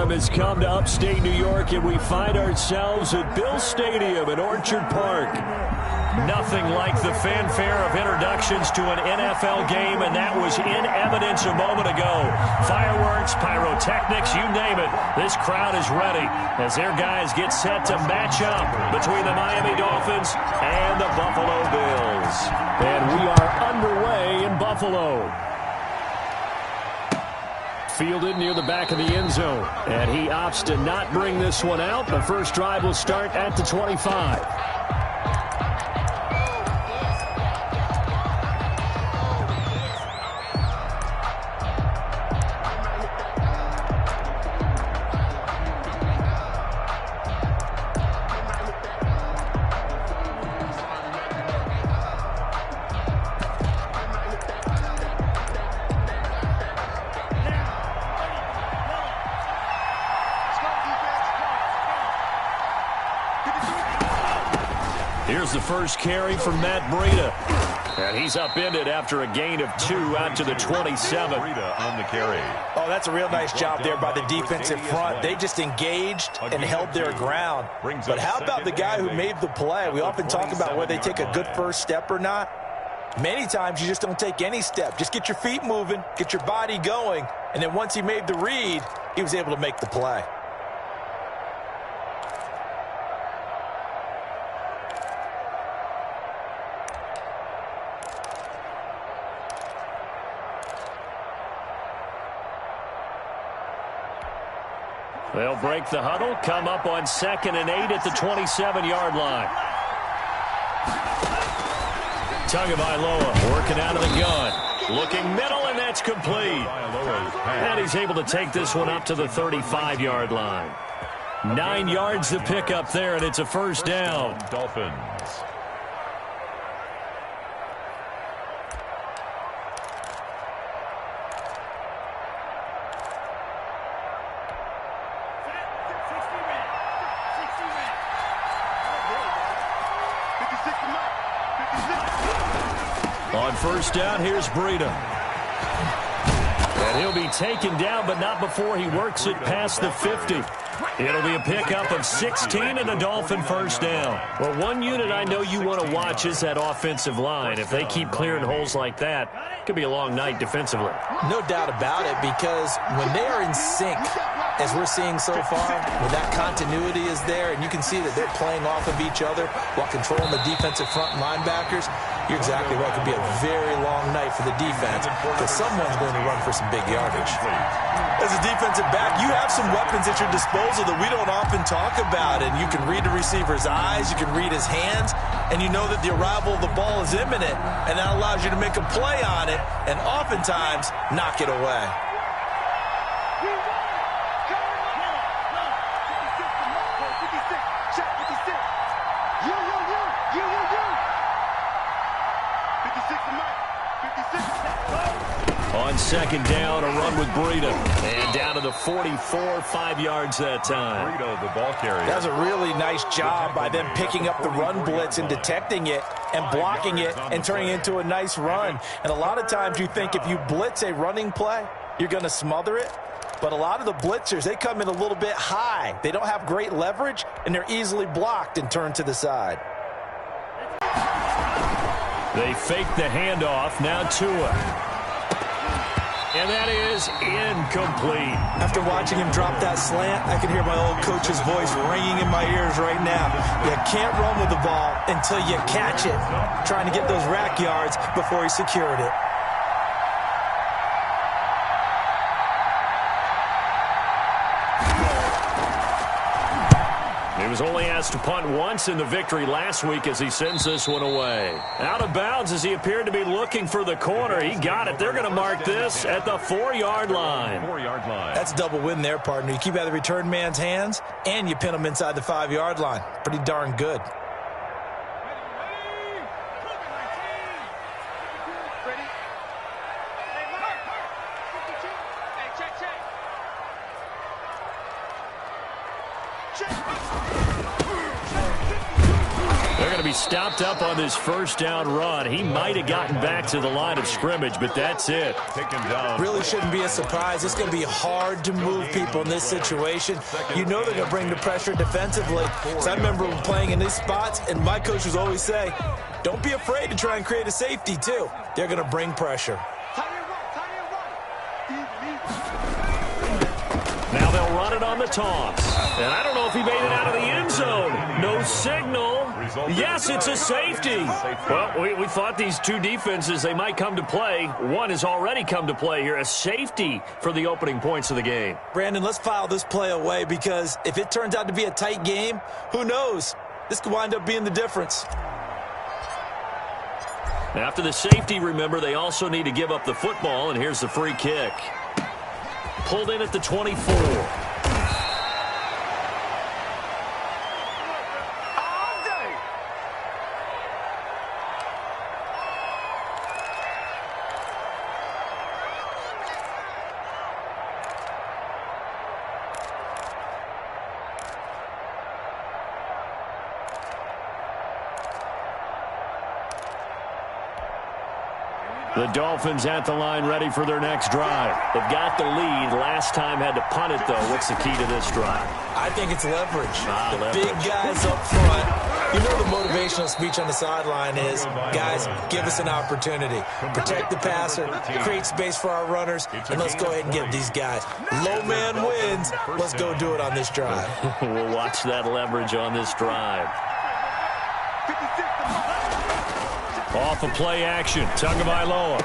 time has come to upstate New York, and we find ourselves at Bill Stadium in Orchard Park. Nothing like the fanfare of introductions to an NFL game, and that was in evidence a moment ago. Fireworks, pyrotechnics, you name it. This crowd is ready as their guys get set to match up between the Miami Dolphins and the Buffalo Bills. And we are underway in Buffalo. Fielded near the back of the end zone, and he opts to not bring this one out. The first drive will start at the 25. Here's the first carry from Matt Breida. And he's upended after a gain of 2 out to the 27. Breida on the carry. Oh, that's a real nice job there by the defensive front. They just engaged and held their ground. But how about the guy who made the play? We often talk about whether they take a good first step or not. Many times you just don't take any step. Just get your feet moving, get your body going, and then once he made the read, he was able to make the play. They'll break the huddle, come up on 2nd and 8 at the 27-yard line. Tagovailoa working out of the gun. Looking middle, and that's complete. And he's able to take this one up to the 35-yard line. 9 yards to pick up there, and it's a first down. Dolphins. On first down, here's Breida. And he'll be taken down, but not before he works it past the 50. It'll be a pickup of 16 and a Dolphin first down. Well, one unit I know you want to watch is that offensive line. If they keep clearing holes like that, it could be a long night defensively. No doubt about it, because when they are in sync, as we're seeing so far, when that continuity is there, and you can see that they're playing off of each other while controlling the defensive front linebackers, you're exactly right. It could be a very long night for the defense because someone's going to run for some big yardage. As a defensive back, you have some weapons at your disposal that we don't often talk about, and you can read the receiver's eyes, you can read his hands, and you know that the arrival of the ball is imminent, and that allows you to make a play on it and oftentimes knock it away. On second down, a run with Breida. And down to the 44, 5 yards that time. Breida, the ball carrier. That's a really nice job by them picking up the run blitz and detecting it and blocking it and turning it into a nice run. And a lot of times you think if you blitz a running play, you're going to smother it. But a lot of the blitzers, they come in a little bit high. They don't have great leverage, and they're easily blocked and turned to the side. They fake the handoff. Now Tua. And that is incomplete. After watching him drop that slant, I can hear my old coach's voice ringing in my ears right now. You can't run with the ball until you catch it. Trying to get those rack yards before he secured it. He was only asked to punt once in the victory last week as he sends this one away. Out of bounds as he appeared to be looking for the corner. He got it. They're going to mark this at the 4-yard line. 4-yard line. That's a double win there, partner. You keep out of the return man's hands, and you pin him inside the 5-yard line. Pretty darn good. They're going to be stopped up on this first down run. He might have gotten back to the line of scrimmage, but that's it. Taken down. Really shouldn't be a surprise. It's going to be hard to move people in this situation. You know they're going to bring the pressure defensively. So I remember playing in these spots, and my coaches always say, don't be afraid to try and create a safety, too. They're going to bring pressure. Now they'll run it on the toss. And I don't know if he made it out of the end zone. No signal. Yes, it's a safety. Well, we thought these two defenses, they might come to play. One has already come to play here. A safety for the opening points of the game. Brandon, let's file this play away because if it turns out to be a tight game, who knows? This could wind up being the difference. After the safety, remember, they also need to give up the football, and here's the free kick. Pulled in at the 24. The Dolphins at the line ready for their next drive. They've got the lead. Last time had to punt it, though. What's the key to this drive? I think it's leverage. Big guys up front. You know the motivational speech on the sideline is, guys, give us an opportunity. Protect the passer, create space for our runners, and let's go ahead and get these guys. Low man wins. Let's go do it on this drive. We'll watch that leverage on this drive. Off of play action, Tagovailoa.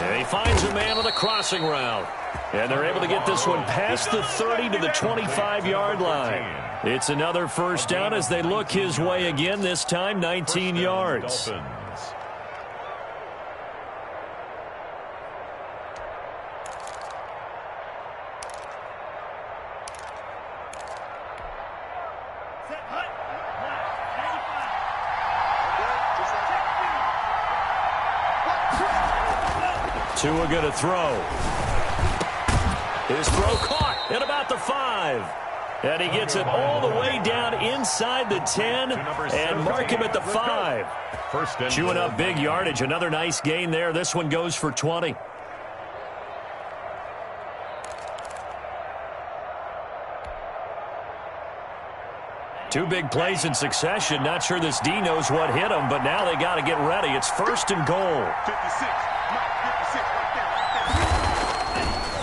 And he finds a man on the crossing route. And they're able to get this one past the 30 to the 25-yard line. It's another first down as they look his way again, this time 19 yards. Tua going to throw. His throw caught at about the 5. And he gets it all the way down inside the 10 and mark him at the 5. Chewing up big yardage. Another nice gain there. This one goes for 20. Two big plays in succession. Not sure this D knows what hit him, but now they got to get ready. It's first and goal.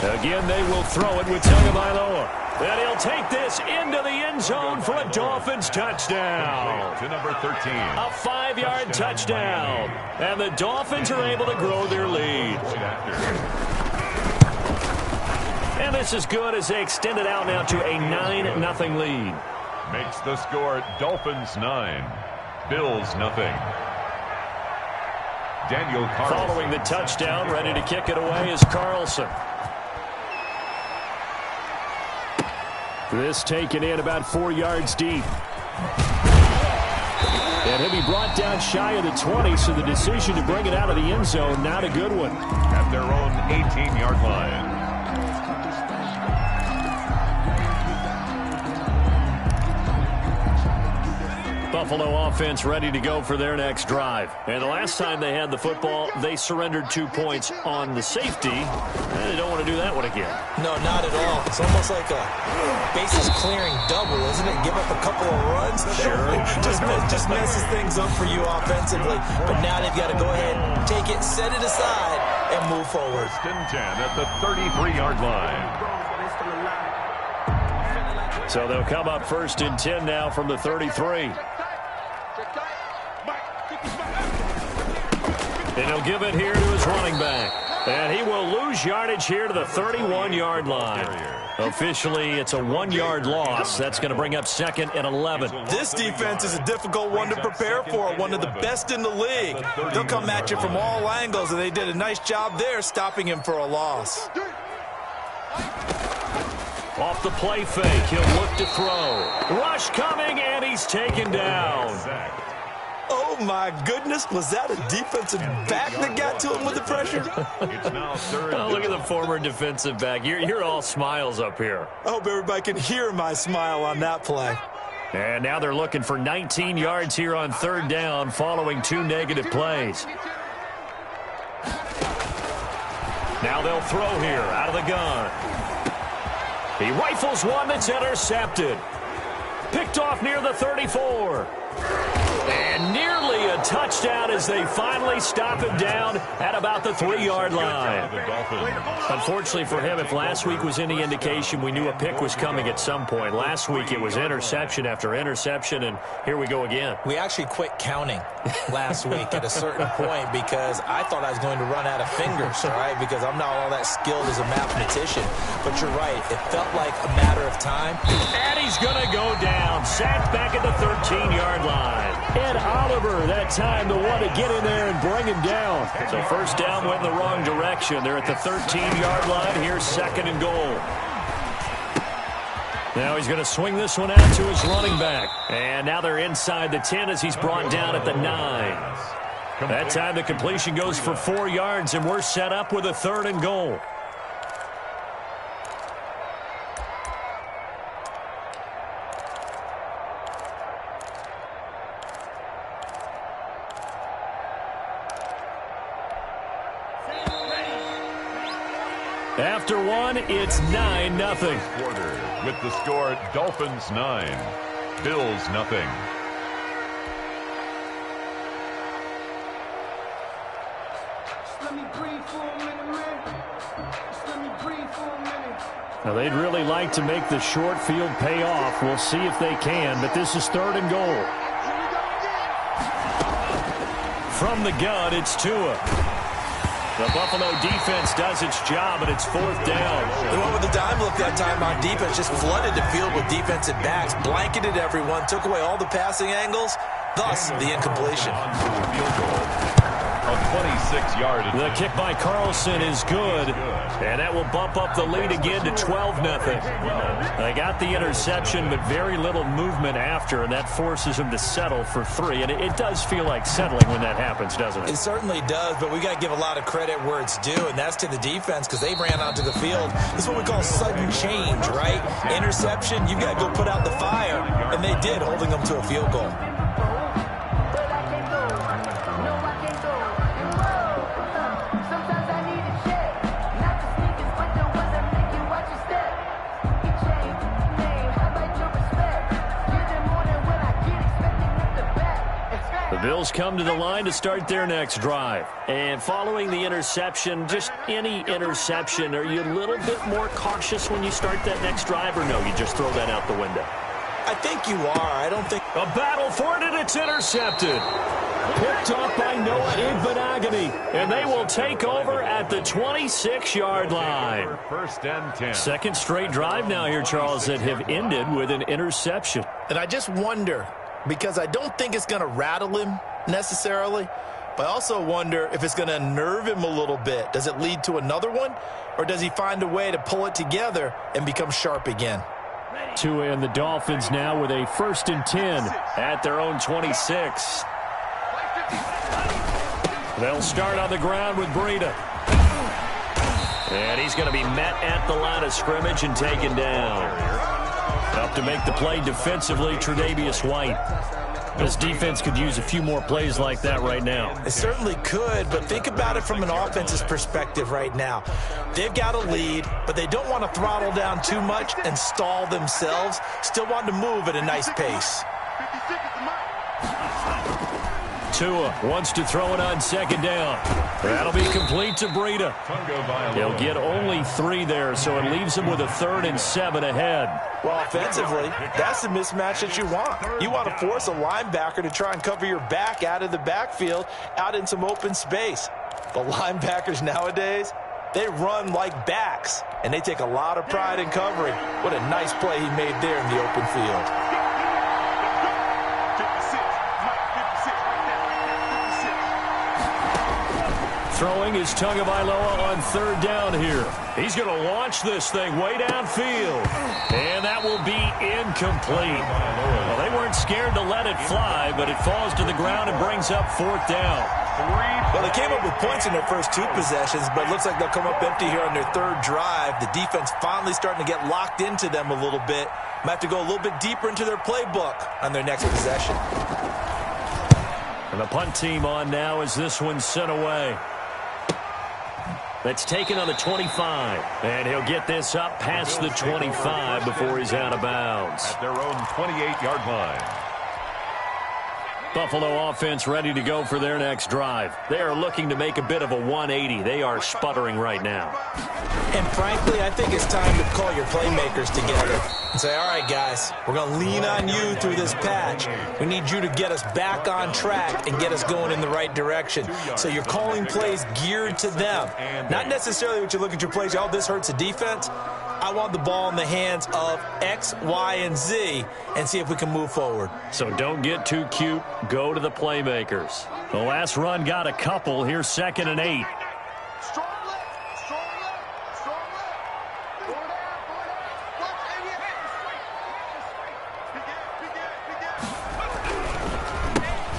Again, they will throw it with Tagovailoa. And he'll take this into the end zone for a Dolphins touchdown. To number 13. A 5-yard touchdown. And the Dolphins are able to grow their lead. And this is good as they extend it out now to a 9-0 lead. Makes the score Dolphins 9, Bills 0. Daniel Carlson. Following the touchdown, ready to kick it away is Carlson. This taken in about 4 yards deep. And he'll be brought down shy of the 20, so the decision to bring it out of the end zone, not a good one. At their own 18-yard line. Buffalo offense ready to go for their next drive. And the last time they had the football, they surrendered 2 points on the safety. And they don't want to do that one again. No, not at all. It's almost like a bases clearing double, isn't it? Give up a couple of runs. Sure. just messes things up for you offensively. But now they've got to go ahead, take it, set it aside, and move forward. First and 10 at the 33-yard line. So they'll come up first and 10 now from the 33. And he'll give it here to his running back. And he will lose yardage here to the 31-yard line. Officially, it's a 1-yard loss. That's going to bring up second and 11. This defense is a difficult one to prepare for, one of the best in the league. They'll come at you from all angles, and they did a nice job there stopping him for a loss. Off the play fake, he'll look to throw. Rush coming, and he's taken down. Oh, my goodness. Was that a defensive back that got to him with the pressure? It's now third. Oh, look at the former defensive back. You're all smiles up here. I hope everybody can hear my smile on that play. And now they're looking for 19 yards here on third down following 2 negative plays. Now they'll throw here out of the gun. He rifles one that's intercepted. Picked off near the 34. And nearly a touchdown as they finally stop him down at about the 3-yard line. Unfortunately for him, if last week was any indication, we knew a pick was coming at some point. Last week it was interception after interception, and here we go again. We actually quit counting last week at a certain point because I thought I was going to run out of fingers, all right, because I'm not all that skilled as a mathematician. But you're right. It felt like a matter of time. And he's going to go down. Sacked back at the 13-yard line. Ed Oliver, that time, the one to get in there and bring him down. So first down went in the wrong direction. They're at the 13-yard line. Here's second and goal. Now he's going to swing this one out to his running back. And now they're inside the 10 as he's brought down at the 9. That time the completion goes for 4 yards, and we're set up with a 3rd and goal. After one, it's 9-0. Quarter with the score Dolphins 9, Bills 0. Now they'd really like to make the short field pay off. We'll see if they can, but this is 3rd and goal. From the gun, it's Tua. The Buffalo defense does its job, and it's 4th down. They went with the dime look that time on defense, just flooded the field with defensive backs, blanketed everyone, took away all the passing angles, thus the incompletion. Field goal of 26 yards. The kick by Carlson is good, and that will bump up the lead again to 12-0. They got the interception, but very little movement after, and that forces them to settle for 3. And it does feel like settling when that happens, doesn't it? It certainly does, but we got to give a lot of credit where it's due, and that's to the defense because they ran onto the field. This is what we call sudden change, right? Interception, you've got to go put out the fire, and they did, holding them to a field goal. Bills come to the line to start their next drive. And following the interception, just any interception, are you a little bit more cautious when you start that next drive, or no, you just throw that out the window? I think you are. I don't think... A battle for it, and it's intercepted. Picked off by Noah Igbenogany, and they will take over at the 26-yard line. 1st and 10. Second straight drive now here, Charles, that have ended with an interception. And I just wonder, because I don't think it's going to rattle him necessarily, but I also wonder if it's going to unnerve him a little bit. Does it lead to another one, or does he find a way to pull it together and become sharp again? Tua and the Dolphins now with a 1st and 10 at their own 26. They'll start on the ground with Breida. And he's going to be met at the line of scrimmage and taken down. Up to make the play defensively, Tre'Davious White. This defense could use a few more plays like that right now. It certainly could, but think about it from an offense's perspective right now. They've got a lead, but they don't want to throttle down too much and stall themselves. Still want to move at a nice pace. Tua wants to throw it on 2nd down. That'll be complete to Breida. He'll get only 3 there, so it leaves him with a 3rd and 7 ahead. Well, offensively, that's the mismatch that you want. You want to force a linebacker to try and cover your back out of the backfield, out in some open space. The linebackers nowadays, they run like backs, and they take a lot of pride in covering. What a nice play he made there in the open field. Throwing is Tagovailoa on 3rd down here. He's going to launch this thing way downfield. And that will be incomplete. Well, they weren't scared to let it fly, but it falls to the ground and brings up 4th down. Well, they came up with points in their first 2 possessions, but it looks like they'll come up empty here on their 3rd drive. The defense finally starting to get locked into them a little bit. Might have to go a little bit deeper into their playbook on their next possession. And the punt team on now as this one's sent away. That's taken on the 25. And he'll get this up past the 25 before he's out of bounds. At their own 28-yard line. Buffalo offense ready to go for their next drive. They are looking to make a bit of a 180. They are sputtering right now. And frankly, I think it's time to call your playmakers together and say, all right, guys, we're going to lean on you through this patch. We need you to get us back on track and get us going in the right direction. So you're calling plays geared to them. Not necessarily what you look at your plays, oh, this hurts the defense. I want the ball in the hands of X, Y, and Z and see if we can move forward. So don't get too cute. Go to the playmakers. The last run got a couple. Here's 2nd and 8.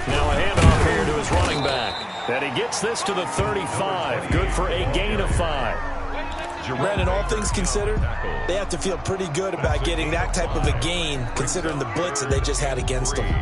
Now a handoff here to his running back. And he gets this to the 35. Good for a gain of 5. Brandon, all things considered, they have to feel pretty good about getting that type of a gain, considering the blitz that they just had against them.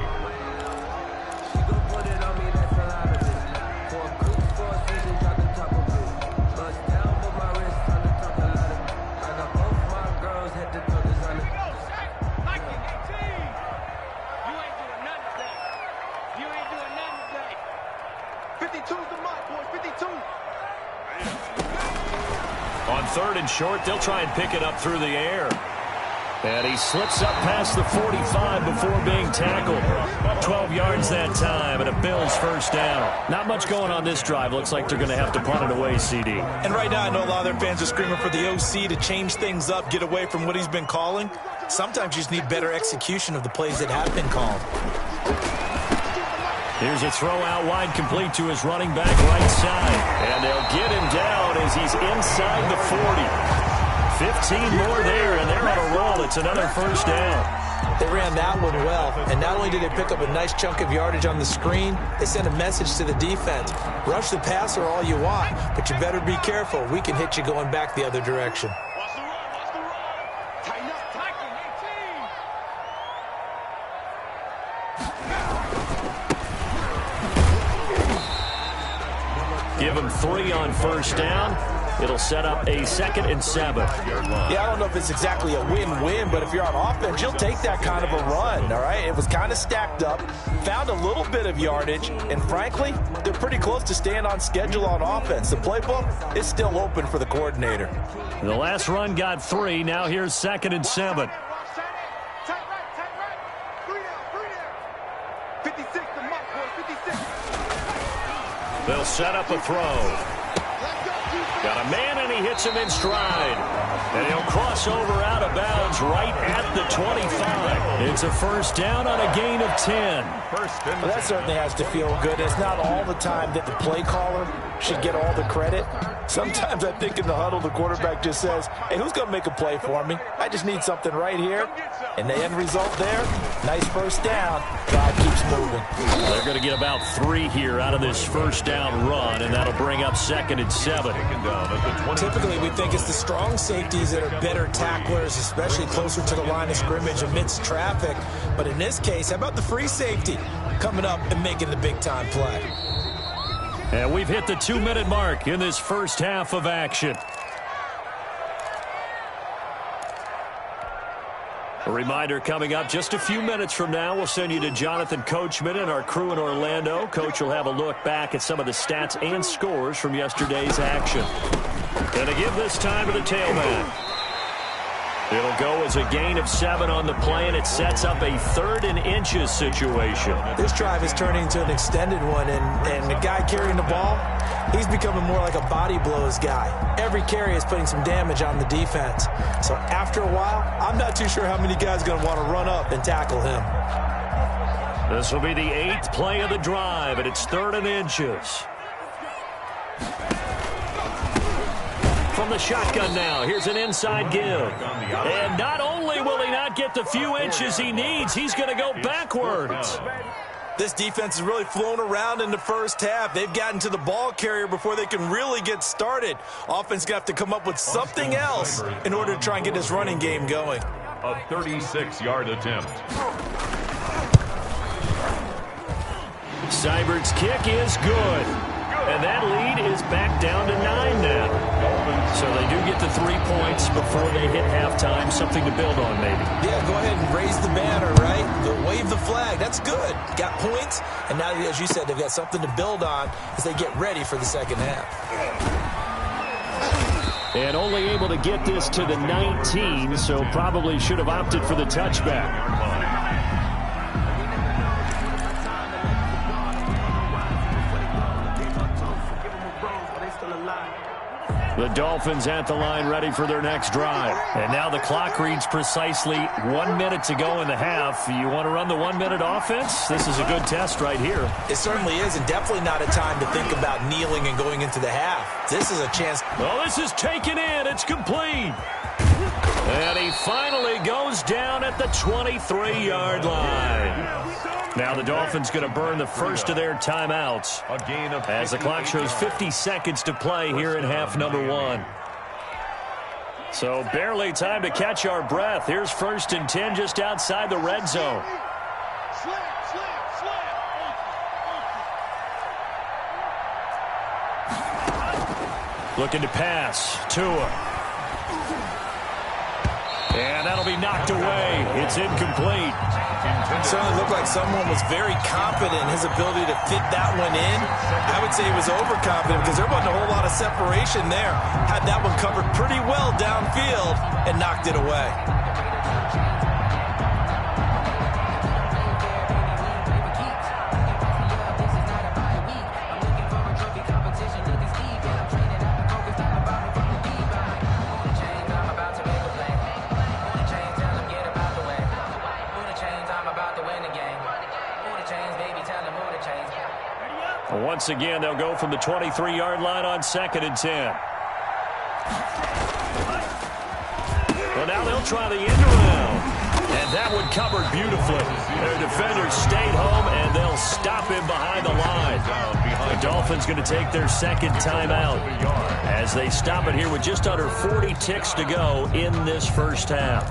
On 3rd and short, they'll try and pick it up through the air. And he slips up past the 45 before being tackled. 12 yards that time, and a Bills first down. Not much going on this drive. Looks like they're going to have to punt it away, CD. And right now, I know a lot of their fans are screaming for the OC to change things up, get away from what he's been calling. Sometimes you just need better execution of the plays that have been called. Here's a throw out wide, complete to his running back right side. And they'll get him down as he's inside the 40. 15 more there, and they're on a roll. It's another first down. They ran that one well, and not only did they pick up a nice chunk of yardage on the screen, they sent a message to the defense. Rush the passer all you want, but you better be careful. We can hit you going back the other direction. Give him 3 on first down. It'll set up a 2nd and 7. Yeah, I don't know if it's exactly a win-win, but if you're on offense, you'll take that kind of a run, all right? It was kind of stacked up, found a little bit of yardage, and frankly, they're pretty close to staying on schedule on offense. The playbook is still open for the coordinator. The last run got 3. Now here's 2nd and 7. They'll set up a throw. Got a man, and he hits him in stride. And he'll cross over out of bounds right at the 25. It's a first down on a gain of 10. Well, that certainly has to feel good. It's not all the time that the play caller should get all the credit. Sometimes I think in the huddle, the quarterback just says, hey, who's going to make a play for me? I just need something right here. And the end result there, nice first down. Drive keeps moving. They're going to get about 3 here out of this first down run, and that'll bring up 2nd and 7. Typically, we think it's the strong safeties that are better tacklers, especially closer to the line of scrimmage amidst traffic. But in this case, how about the free safety coming up and making the big-time play? And we've hit the 2-minute mark in this first half of action. A reminder coming up just a few minutes from now, we'll send you to Jonathan Coachman and our crew in Orlando. Coach will have a look back at some of the stats and scores from yesterday's action. And to give this time to the tailback. It'll go as a gain of 7 on the play, and it sets up a 3rd and inches situation. This drive is turning into an extended one, and the guy carrying the ball, he's becoming more like a body blows guy. Every carry is putting some damage on the defense. So after a while, I'm not too sure how many guys are going to want to run up and tackle him. This will be the 8th play of the drive, and it's 3rd and inches. From the shotgun now, here's an inside give. And not only will he not get the few inches he needs, he's going to go backwards. This defense has really flown around in the first half. They've gotten to the ball carrier before they can really get started. Offense going to have to come up with something else in order to try and get this running game going. A 36-yard attempt. Seibert's kick is good. And that lead is back down to 9 now. So they do get to 3 points before they hit halftime. Something to build on, maybe. Yeah, go ahead and raise the banner, right? Wave the flag. That's good. Got points. And now, as you said, they've got something to build on as they get ready for the second half. And only able to get this to the 19, so probably should have opted for the touchback. The Dolphins at the line ready for their next drive. And now the clock reads precisely 1 minute to go in the half. You want to run the 1 minute offense? This is a good test right here. It certainly is, and definitely not a time to think about kneeling and going into the half. This is a chance. Well, this is taken in. It's complete. And he finally goes down at the 23-yard line. Now the Dolphins going to burn the first of their timeouts as the clock shows 50 seconds to play here in half number 1. So barely time to catch our breath. Here's 1st and 10 just outside the red zone. Looking to pass. Tua. And that'll be knocked away. It's incomplete. It certainly looked like someone was very confident in his ability to fit that one in. I would say he was overconfident because there wasn't a whole lot of separation there. Had that one covered pretty well downfield and knocked it away. Once again, they'll go from the 23-yard line on 2nd and 10. Well, now they'll try the end around. And that one covered beautifully. Their defenders stayed home, and they'll stop him behind the line. The Dolphins going to take their second timeout as they stop it here with just under 40 ticks to go in this first half.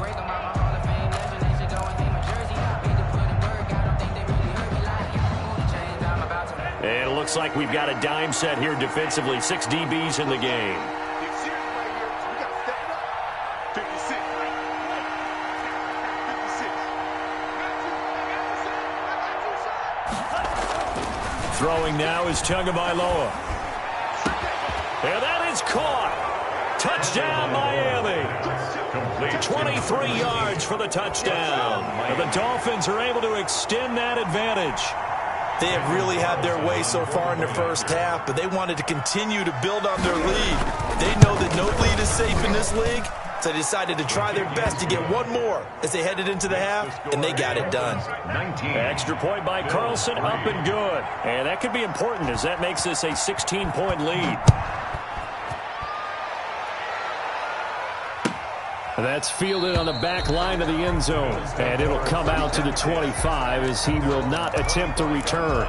And it looks like we've got a dime set here defensively. 6 DBs in the game. Throwing now is Tagovailoa. And that is caught. Touchdown, Miami. 23 yards for the touchdown. And the Dolphins are able to extend that advantage. They have really had their way so far in the first half, but they wanted to continue to build on their lead. They know that no lead is safe in this league, so they decided to try their best to get one more as they headed into the half, and they got it done. Extra point by Carlson, up and good. And that could be important as that makes this a 16-point lead. That's fielded on the back line of the end zone. And it'll come out to the 25 as he will not attempt to return.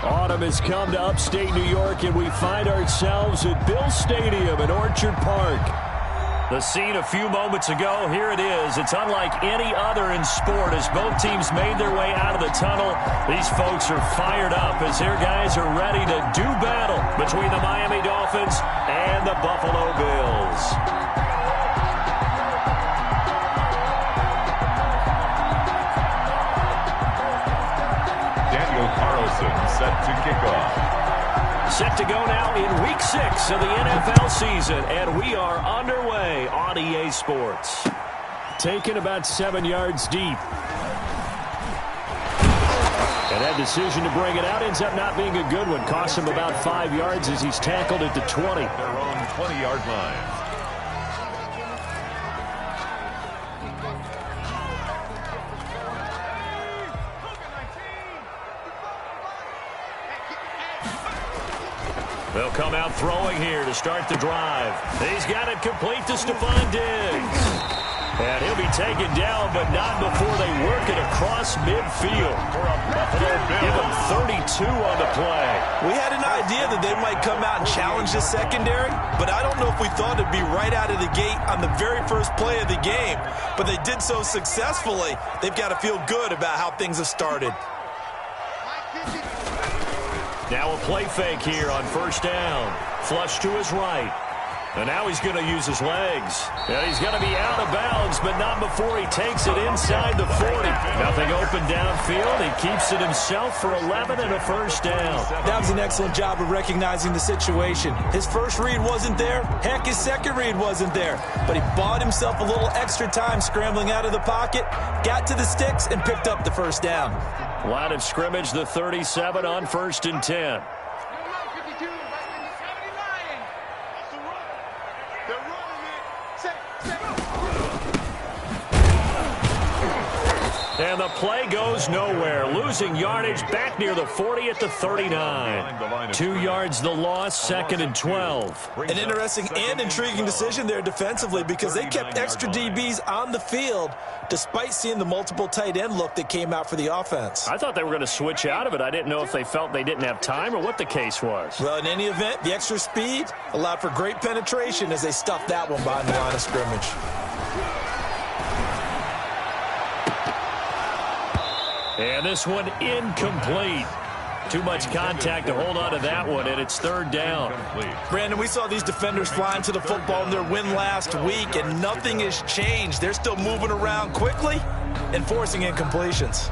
Autumn has come to upstate New York, and we find ourselves at Bill Stadium in Orchard Park. The scene a few moments ago, here it is. It's unlike any other in sport as both teams made their way out of the tunnel. These folks are fired up as their guys are ready to do battle between the Miami Dolphins and the Buffalo Bills. Set to kick off. Set to go now in Week 6 of the NFL season, and we are underway on EA Sports. Taken about 7 yards deep. And that decision to bring it out ends up not being a good one. Costs him about 5 yards as he's tackled at the 20. Their own 20-yard line. They'll come out throwing here to start the drive. He's got it complete to Stephon Diggs. And he'll be taken down, but not before they work it across midfield. For a Buffalo Bill. Give him 32 on the play. We had an idea that they might come out and challenge this secondary, but I don't know if we thought it'd be right out of the gate on the very first play of the game. But they did so successfully, they've got to feel good about how things have started. Now a play fake here on first down. Flush to his right. And now he's going to use his legs. And he's going to be out of bounds, but not before he takes it inside the 40. Nothing open downfield. He keeps it himself for 11 and a first down. That was an excellent job of recognizing the situation. His first read wasn't there. Heck, his second read wasn't there. But he bought himself a little extra time scrambling out of the pocket, got to the sticks, and picked up the first down. Line of scrimmage, the 37 on 1st and 10. And the play goes nowhere. Losing yardage back near the 40 at the 39. 2 yards the loss, 2nd and 12. An interesting and intriguing decision there defensively because they kept extra DBs on the field despite seeing the multiple tight end look that came out for the offense. I thought they were going to switch out of it. I didn't know if they felt they didn't have time or what the case was. Well, in any event, the extra speed allowed for great penetration as they stuffed that one behind the line of scrimmage. And this one incomplete. Too much contact to hold on to that one, and it's 3rd down. Brandon, we saw these defenders flying to the football in their win last week, and nothing has changed. They're still moving around quickly and forcing incompletions.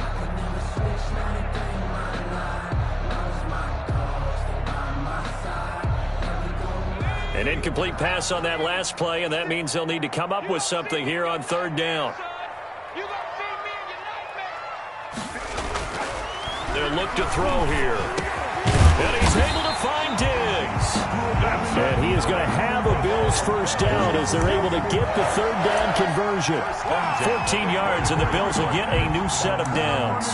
An incomplete pass on that last play, and that means they'll need to come up with something here on 3rd down. They'll look to throw here. And he's able to find Diggs. And he is going to have a Bills first down as they're able to get the 3rd down conversion. 14 yards, and the Bills will get a new set of downs.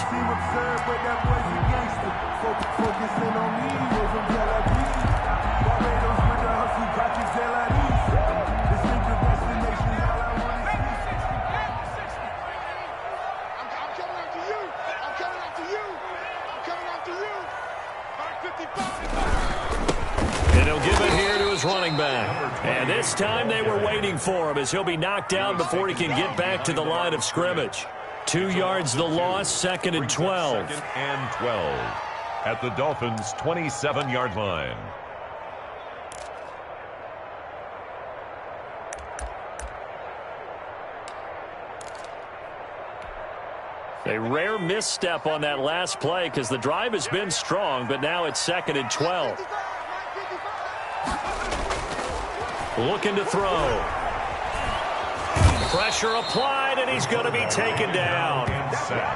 And he'll give it here to his running back. And this time they were waiting for him as he'll be knocked down before he can get back to the line of scrimmage. 2 yards the loss, 2nd and 12. 2nd and 12 at the Dolphins' 27-yard line. A rare misstep on that last play because the drive has been strong, but now it's 2nd and 12. Looking to throw. Pressure applied, and he's going to be taken down.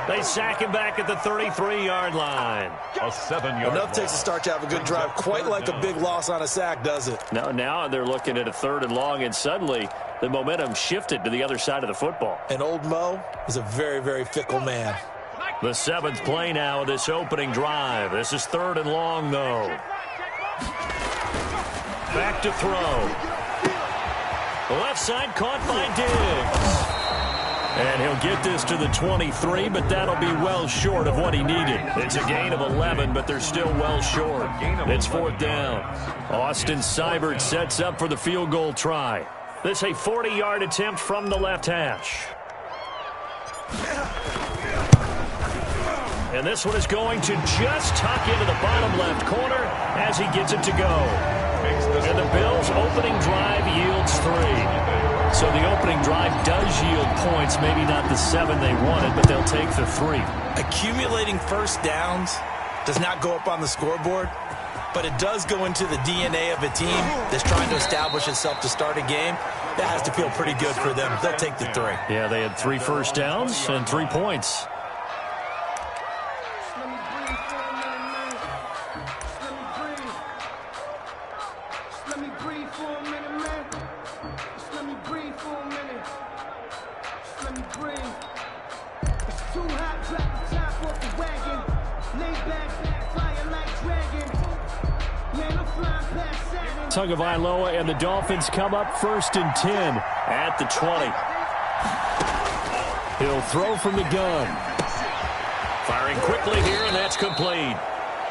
They sack him back at the 33-yard line. A 7-yard Enough takes to start to have a good drive. Quite like a big loss on a sack, does it? Now they're looking at a 3rd and long, and suddenly the momentum shifted to the other side of the football. And old Mo is a very, very fickle man. The 7th play now of this opening drive. This is 3rd and long, though. Back to throw. Left side caught by Diggs. And he'll get this to the 23, but that'll be well short of what he needed. It's a gain of 11, but they're still well short. It's 4th down. Austin Seibert sets up for the field goal try. This a 40-yard attempt from the left hash. And this one is going to just tuck into the bottom left corner as he gets it to go. And the Bills' opening drive yields 3. So the opening drive does yield points, maybe not the 7 they wanted, but they'll take the 3. Accumulating first downs does not go up on the scoreboard, but it does go into the DNA of a team that's trying to establish itself to start a game. That has to feel pretty good for them. They'll take the 3. Yeah, they had 3 first downs and 3 points. Tagovailoa and the Dolphins come up 1st and 10 at the 20. He'll throw from the gun. Firing quickly here, and that's complete.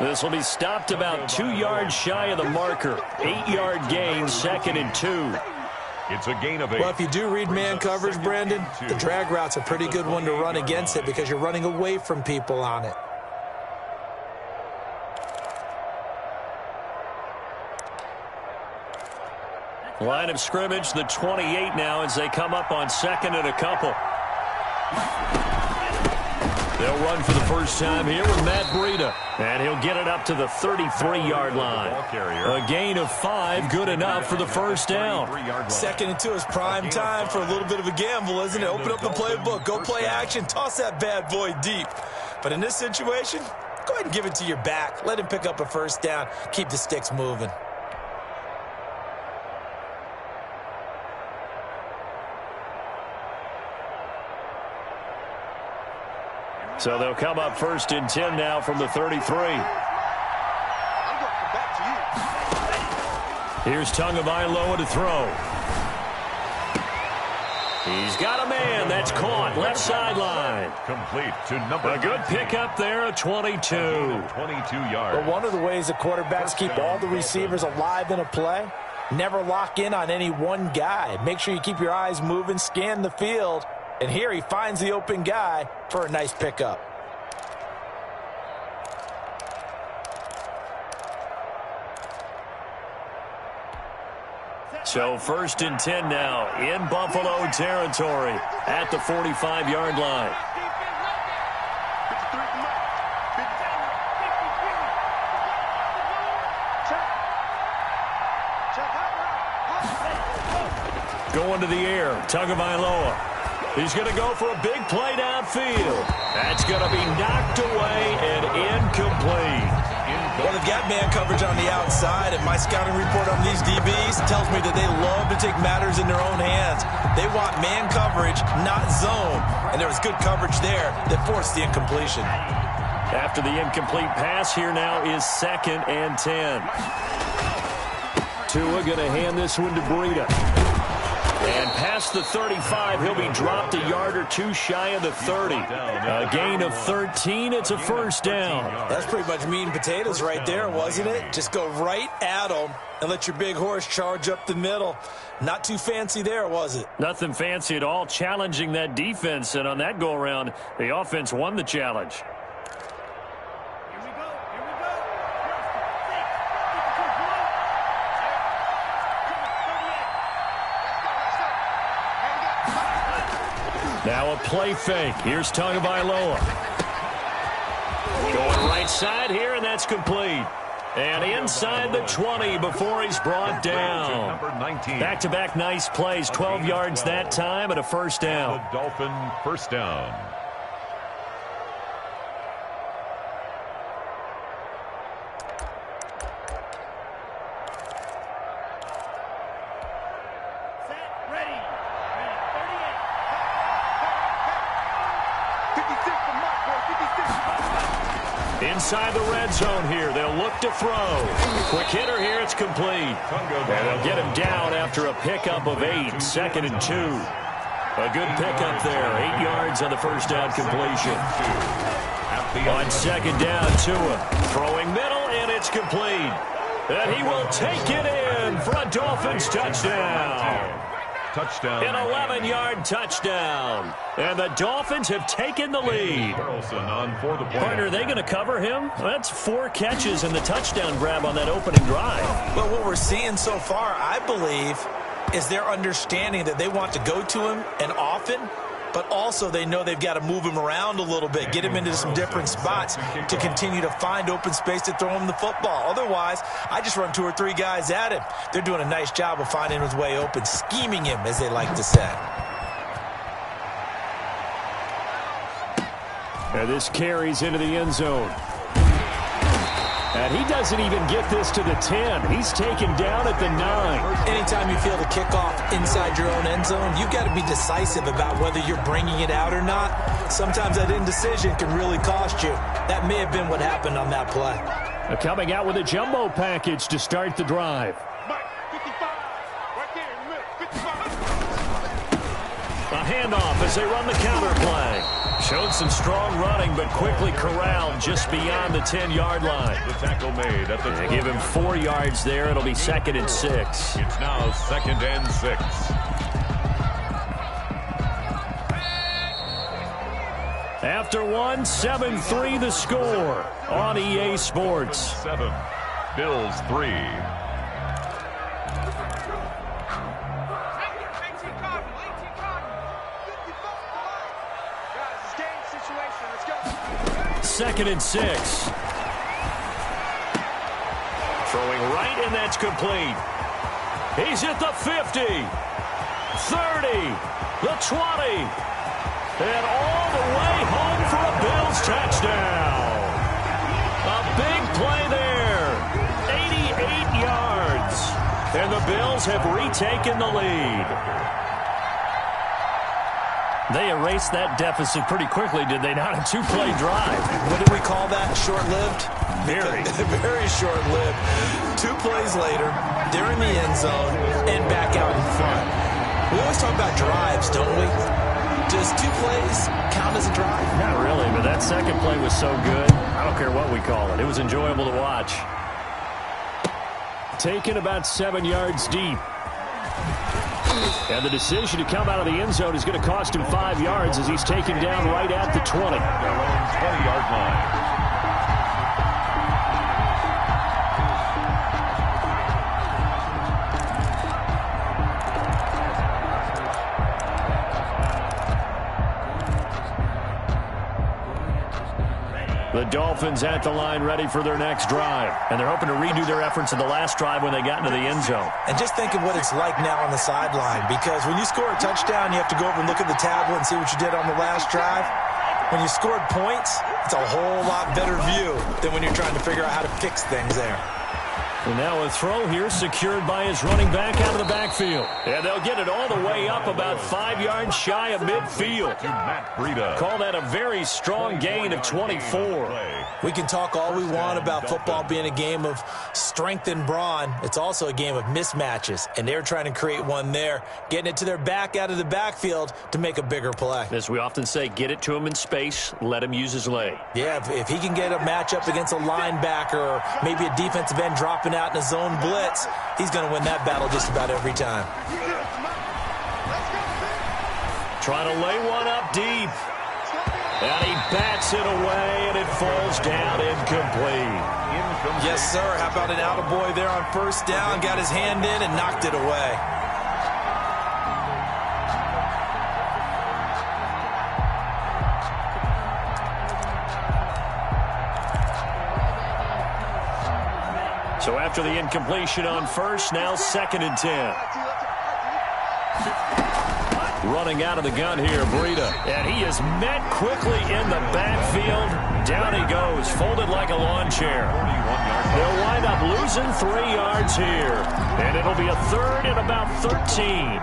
This will be stopped about 2 yards shy of the marker. 8-yard gain, 2nd and 2. It's a gain of 8. Well, if you do read man coverage, Brandon, the drag route's a pretty good one to run against it because you're running away from people on it. Line of scrimmage, the 28 now as they come up on 2nd and a couple. They'll run for the first time here with Matt Breida. And he'll get it up to the 33-yard line. A gain of 5, good enough for the first down. 2nd and 2 is prime time for a little bit of a gamble, isn't it? Open up the playbook, go play action, toss that bad boy deep. But in this situation, go ahead and give it to your back. Let him pick up a first down. Keep the sticks moving. So they'll come up 1st and 10 now from the 33. Here's Tagovailoa to throw. He's got a man. That's caught. Left sideline. Complete to number. A good pickup there, a 22. 22 yards. But one of the ways that quarterbacks keep all the receivers alive in a play, never lock in on any one guy. Make sure you keep your eyes moving, scan the field. And here he finds the open guy for a nice pickup. So 1st and 10 now in Buffalo territory at the 45-yard line. Going to the air, Tagovailoa. He's going to go for a big play downfield. That's going to be knocked away and incomplete. Well, they've got man coverage on the outside, and my scouting report on these DBs tells me that they love to take matters in their own hands. They want man coverage, not zone. And there was good coverage there that forced the incompletion. After the incomplete pass, here now is 2nd and 10. Tua going to hand this one to Breida. And past the 35, he'll be dropped a yard or 2 shy of the 30. A gain of 13, it's a first down. That's pretty much meat and potatoes right there, wasn't it? Just go right at him and let your big horse charge up the middle. Not too fancy there, was it? Nothing fancy at all, challenging that defense. And on that go-around, the offense won the challenge. Now a play fake. Here's Tagovailoa. Going right side here, and that's complete. And inside the 20 before he's brought down. Back-to-back nice plays. 12 yards that time and a first down. The Dolphin first down. Inside the red zone here. They'll look to throw. Quick hitter here. It's complete. And they'll get him down after a pickup of 8. 2nd and 2. A good pickup there. 8 yards on the first down completion. On second down, Tua throwing middle, and it's complete. And he will take it in for a Dolphins touchdown. Touchdown. An 11-yard touchdown. And the Dolphins have taken the lead. Partner, are they going to cover him? That's 4 catches and the touchdown grab on that opening drive. Well, what we're seeing so far, I believe, is their understanding that they want to go to him and often, but also they know they've got to move him around a little bit, get him into some different spots to continue to find open space to throw him the football. Otherwise, I just run 2 or 3 guys at him. They're doing a nice job of finding his way open, scheming him, as they like to say. And this carries into the end zone. And he doesn't even get this to the 10. He's taken down at the 9. Anytime you feel the kickoff inside your own end zone, you've got to be decisive about whether you're bringing it out or not. Sometimes that indecision can really cost you. That may have been what happened on that play. Coming out with a jumbo package to start the drive. A handoff as they run the counter play. Showed some strong running, but quickly corralled just beyond the 10-yard line. The tackle made at the 12. Give him 4 yards there. It'll be 2nd and 6. It's now 2nd and 6. After 1, 7-3 the score on EA Sports. 7. Bills 3. Second and 6. Throwing right, and that's complete. He's at the 50, 30, the 20, and all the way home for a Bills touchdown. A big play there, 88 yards, and the Bills have retaken the lead. They erased that deficit pretty quickly, did they not? A 2-play drive. What do we call that? Short-lived? Very. Very short-lived. 2 plays later, they're in the end zone and back out in front. We always talk about drives, don't we? Does 2 plays count as a drive? Not really, but that second play was so good. I don't care what we call it. It was enjoyable to watch. Taken about 7 yards deep. And the decision to come out of the end zone is going to cost him 5 yards as he's taken down right at the 20. 20-yard line. The Dolphins at the line ready for their next drive. And they're hoping to redo their efforts in the last drive when they got into the end zone. And just think of what it's like now on the sideline, because when you score a touchdown, you have to go over and look at the tablet and see what you did on the last drive. When you scored points, it's a whole lot better view than when you're trying to figure out how to fix things there. And now a throw here secured by his running back out of the backfield. And they'll get it all the way up about 5 yards shy of midfield. Call that a very strong gain of 24. We can talk all we want about football being a game of strength and brawn. It's also a game of mismatches, and they're trying to create one there, getting it to their back out of the backfield to make a bigger play. As we often say, get it to him in space, let him use his leg. Yeah, if he can get a matchup against a linebacker or maybe a defensive end dropping out in a zone blitz, he's going to win that battle just about every time. Trying to lay one up deep. And he bats it away, and it falls down incomplete. Yes, sir. How about an attaboy there on first down? Got his hand in and knocked it away. So after the incompletion on first, now 2nd and 10. Running out of the gun here, Breida. And he is met quickly in the backfield. Down he goes, folded like a lawn chair. They'll wind up losing 3 yards here. And it'll be a 3rd and about 13.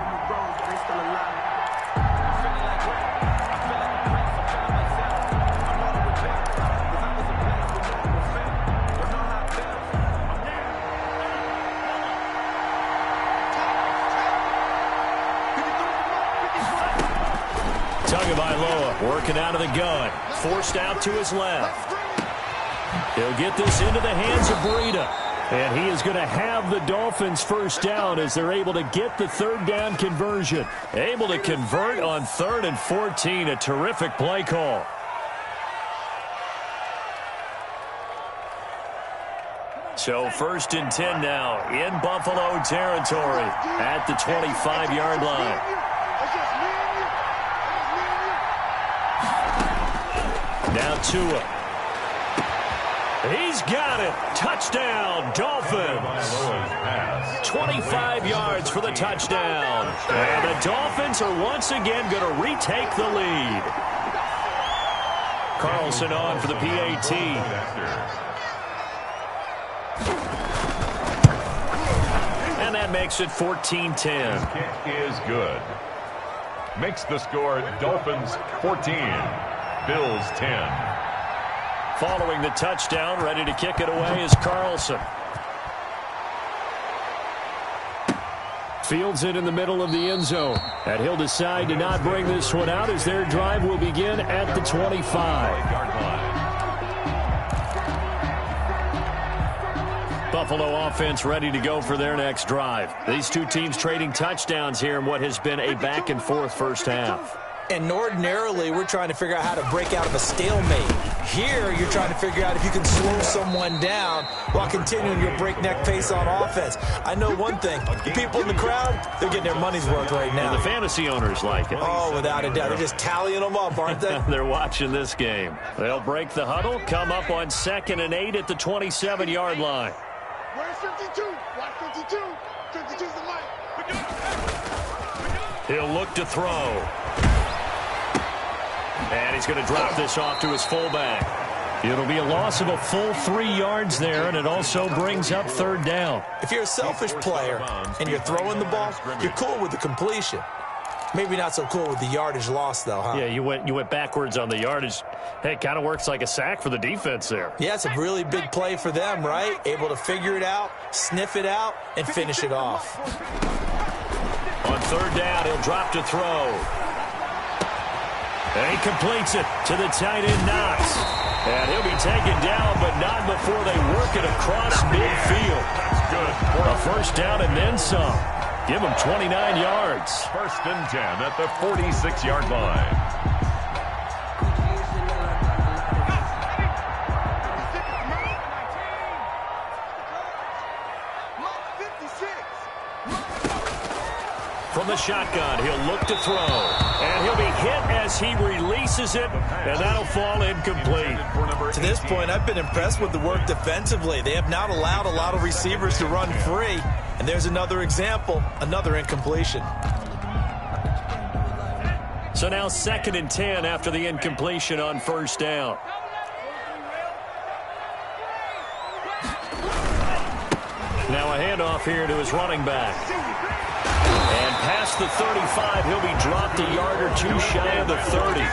Tagovailoa working out of the gun. Forced out to his left. He'll get this into the hands of Breida. And he is going to have the Dolphins first down as they're able to get the third down conversion. Able to convert on 3rd and 14. A terrific play call. So 1st and 10 now in Buffalo territory at the 25-yard line. Now Tua. He's got it. Touchdown, Dolphins. 25 yards for the touchdown. And the Dolphins are once again going to retake the lead. Carlson on for the PAT. And that makes it 14-10. Kick is good. Makes the score Dolphins 14, Bills 10. Following the touchdown, ready to kick it away is Carlson. Fields it in the middle of the end zone. And he'll decide to not bring this one out as their drive will begin at the 25-yard line. Buffalo offense ready to go for their next drive. These two teams trading touchdowns here in what has been a back-and-forth first half. And ordinarily, we're trying to figure out how to break out of a stalemate. Here, you're trying to figure out if you can slow someone down while continuing your breakneck pace on offense. I know one thing. The people in the crowd, they're getting their money's worth right now. And the fantasy owners like it. Oh, without a doubt. They're just tallying them up, aren't they? They're watching this game. They'll break the huddle, come up on 2nd and 8 at the 27-yard line. Where's 52? Watch 52. 52's the mic. He'll look to throw. And he's going to drop this off to his fullback. It'll be a loss of a full 3 yards there, and it also brings up 3rd down. If you're a selfish player and you're throwing the ball, you're cool with the completion. Maybe not so cool with the yardage loss, though, huh? Yeah, you went backwards on the yardage. Hey, it kind of works like a sack for the defense there. Yeah, it's a really big play for them, right? Able to figure it out, sniff it out, and finish it off. On 3rd down, he'll drop to throw. And he completes it to the tight end, Knox. And he'll be taken down, but not before they work it across midfield. That's good. A first down and then some. Give him 29 yards. 1st and 10 at the 46-yard line. From the shotgun, he'll look to throw. And he'll be hit as he releases it, and that'll fall incomplete. To this point, I've been impressed with the work defensively. They have not allowed a lot of receivers to run free. And there's another example, another incompletion. So now 2nd and 10 after the incompletion on 1st down. Now a handoff here to his running back. And past the 35, he'll be dropped a yard or two shy of the 30.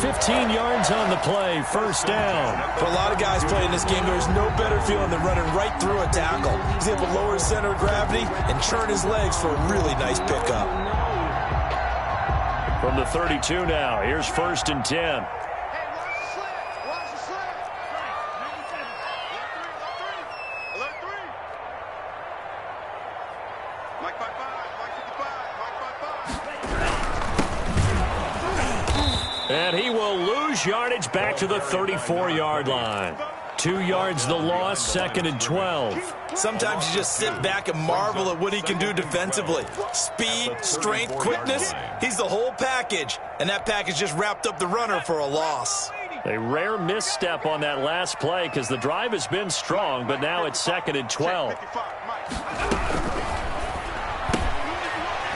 15 yards on the play, 1st down. For a lot of guys playing this game, there's no better feeling than running right through a tackle. He's able to lower his center of gravity and churn his legs for a really nice pickup. From the 32 now, here's 1st and 10. And he will lose yardage back to the 34-yard line. 2 yards the loss, 2nd and 12. Sometimes you just sit back and marvel at what he can do defensively. Speed, strength, quickness, he's the whole package. And that package just wrapped up the runner for a loss. A rare misstep on that last play because the drive has been strong, but now it's 2nd and 12.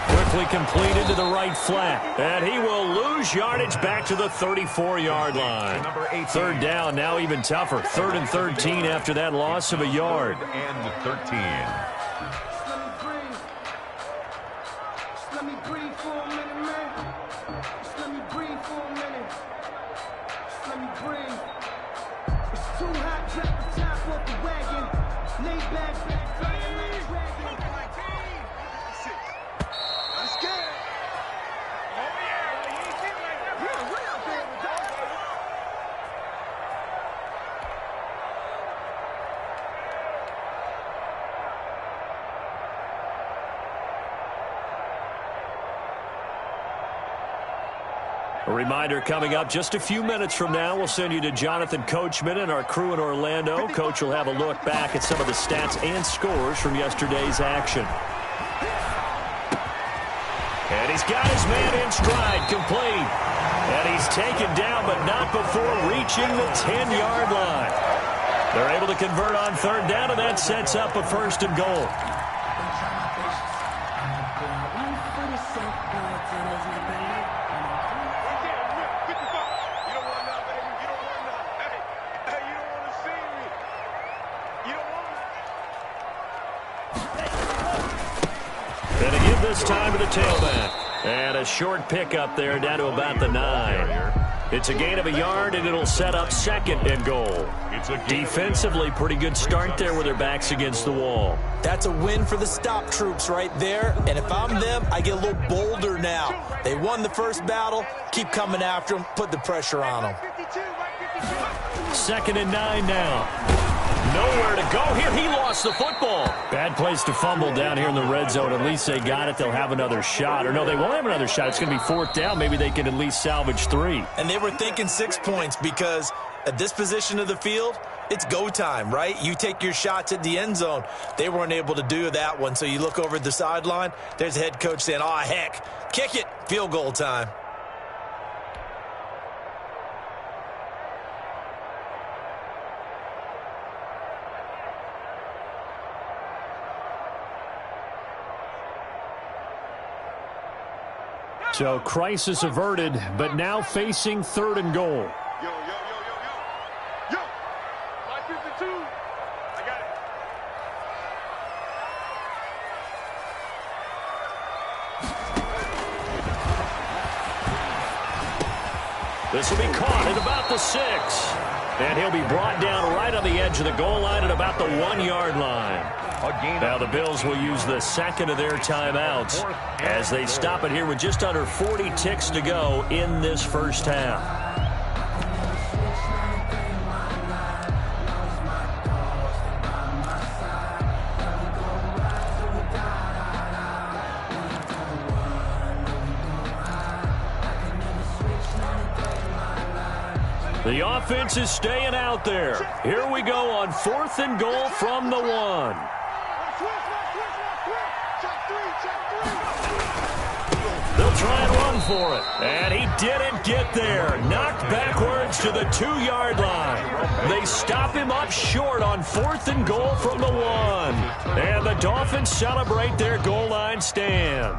Quickly completed to the right flat. And he will lose yardage back to the 34-yard line. 3rd down, now even tougher. 3rd and 13 after that loss of a yard. And 13. Let me breathe for a minute, man. Let me breathe for a minute. Let me breathe. It's too hot, drop the top off the wagon. Lay back, flying like a dragon. Let's get it. Oh, yeah. A reminder coming up just a few minutes from now, we'll send you to Jonathan Coachman and our crew in Orlando. Coach will have a look back at some of the stats and scores from yesterday's action. And he's got his man in stride, complete. And he's taken down, but not before reaching the 10-yard line. They're able to convert on third down, and that sets up a 1st and goal. Gonna give this time to the tailback. And a short pickup there down to about the 9. It's a gain of a yard, and it'll set up 2nd and goal. Defensively, pretty good start there with their backs against the wall. That's a win for the stop troops right there. And if I'm them, I get a little bolder now. They won the first battle. Keep coming after them. Put the pressure on them. 2nd and 9 now. Nowhere to go here. He lost the football. Bad place to fumble down here in the red zone. At least they got it. They'll have another shot. Or no, they won't have another shot. It's going to be 4th down. Maybe they can at least salvage 3. And they were thinking 6 points because at this position of the field, it's go time, right? You take your shots at the end zone. They weren't able to do that one. So you look over at the sideline. There's the head coach saying, oh, heck, kick it. Field goal time. So crisis averted, but now facing 3rd and goal. Yo, line 52. I got it. This will be caught at about the 6. And he'll be brought down right on the edge of the goal line at about the 1-yard line. Now the Bills will use the 2nd of their timeouts as they stop it here with just under 40 ticks to go in this first half. The offense is staying out there. Here we go on 4th and goal from the 1. They'll try and run for it. And he didn't get there. Knocked backwards to the 2-yard line. They stop him up short on 4th and goal from the 1. And the Dolphins celebrate their goal line stand.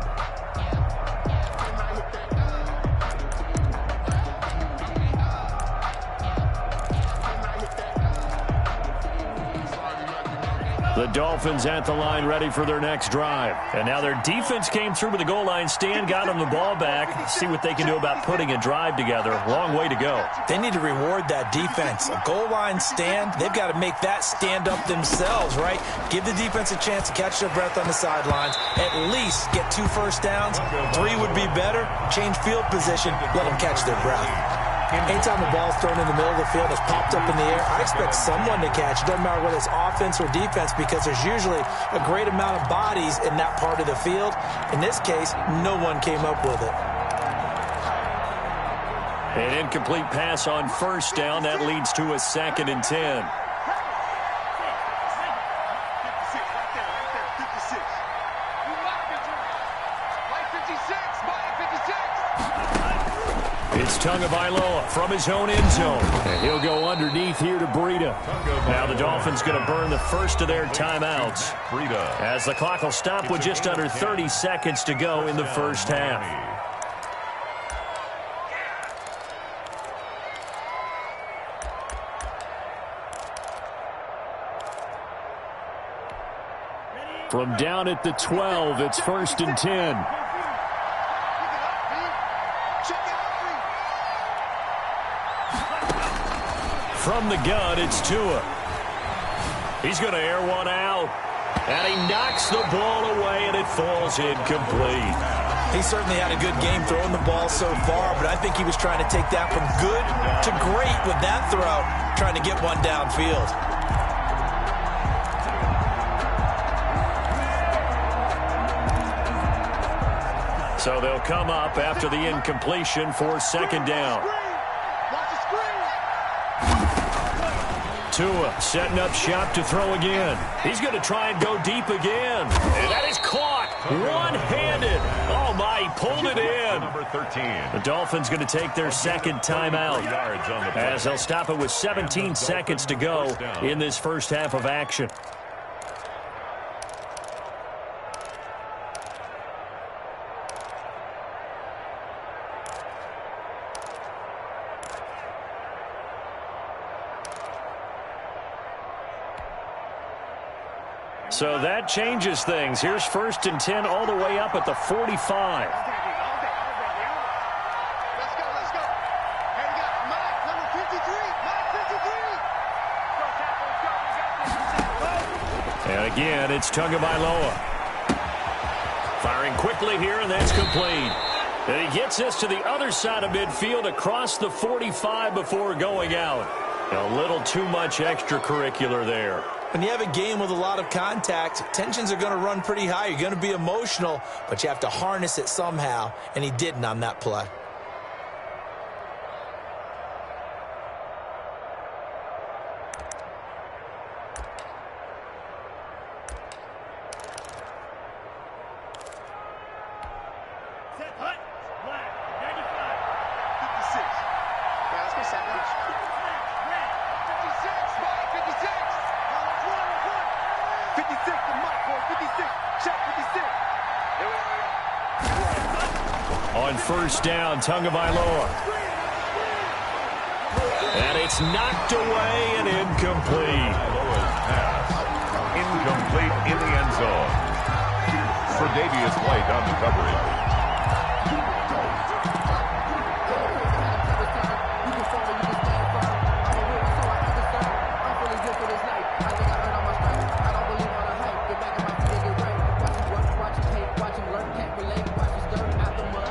The Dolphins at the line ready for their next drive. And now their defense came through with the goal line stand, got them the ball back. See what they can do about putting a drive together. Long way to go. They need to reward that defense. A goal line stand, they've got to make that stand up themselves, right? Give the defense a chance to catch their breath on the sidelines. At least get 2 first downs. 3 would be better. Change field position. Let them catch their breath. Anytime the ball's thrown in the middle of the field, it's popped up in the air, I expect someone to catch. It doesn't matter whether it's offense or defense because there's usually a great amount of bodies in that part of the field. In this case, no one came up with it. An incomplete pass on 1st down. That leads to a 2nd and 10. It's Tagovailoa from his own end zone. And he'll go underneath here to Breida. Now the Dolphins going to burn the 1st of their timeouts as the clock will stop with just under 30 seconds to go in the first half. From down at the 12, it's 1st and 10. From the gun, it's Tua. He's going to air one out. And he knocks the ball away, and it falls incomplete. He certainly had a good game throwing the ball so far, but I think he was trying to take that from good to great with that throw, trying to get one downfield. So they'll come up after the incompletion for second down. Tua setting up shop to throw again. He's going to try and go deep again. And that is caught one-handed. Oh, my, he pulled it in. Number 13. The Dolphins going to take their second timeout as they'll stop it with 17 seconds to go in this first half of action. So that changes things. Here's 1st and 10 all the way up at the 45. Let's go. Hey, we got Mike, number 53. Mike 53. And again, it's Tagovailoa. Firing quickly here, and that's complete. And he gets us to the other side of midfield across the 45 before going out. A little too much extracurricular there. When you have a game with a lot of contact, tensions are going to run pretty high. You're going to be emotional, but you have to harness it somehow, and he didn't on that play. On first down, Tagovailoa. And it's knocked away and incomplete. Incomplete in the end zone. Tre'Davious White on the coverage.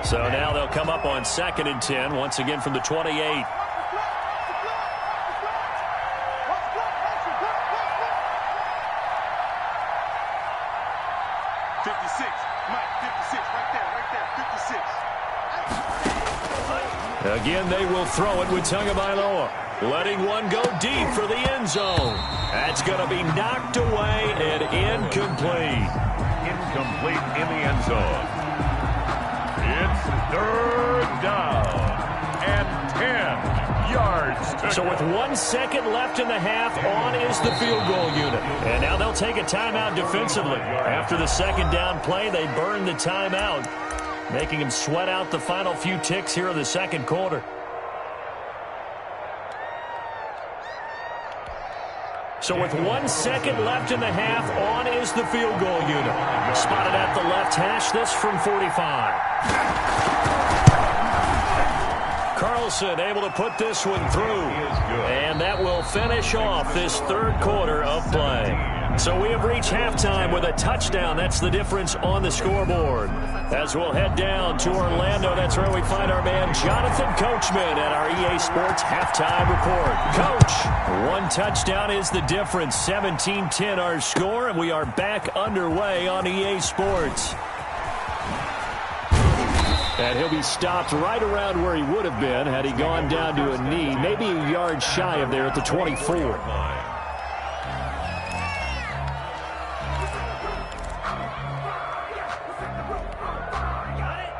So now they'll come up on 2nd and 10, once again from the 28. Again, they will throw it with Tagovailoa, letting one go deep for the end zone. That's going to be knocked away and incomplete. Incomplete in the end zone. It's 3rd down and 10 yards. So with 1 second left in the half, on is the field goal unit. And now they'll take a timeout defensively. After the second down play, they burn the timeout, making them sweat out the final few ticks here in the second quarter. So with 1 second left in the half, on is the field goal unit. Spotted at the left hash, this from 45. Carlson able to put this one through. And that will finish off this third quarter of play. So we have reached halftime with a touchdown. That's the difference on the scoreboard. As we'll head down to Orlando, that's where we find our man Jonathan Coachman at our EA Sports Halftime Report. Coach, one touchdown is the difference. 17-10 our score, and we are back underway on EA Sports. And he'll be stopped right around where he would have been had he gone down to a knee, maybe a yard shy of there at the 24.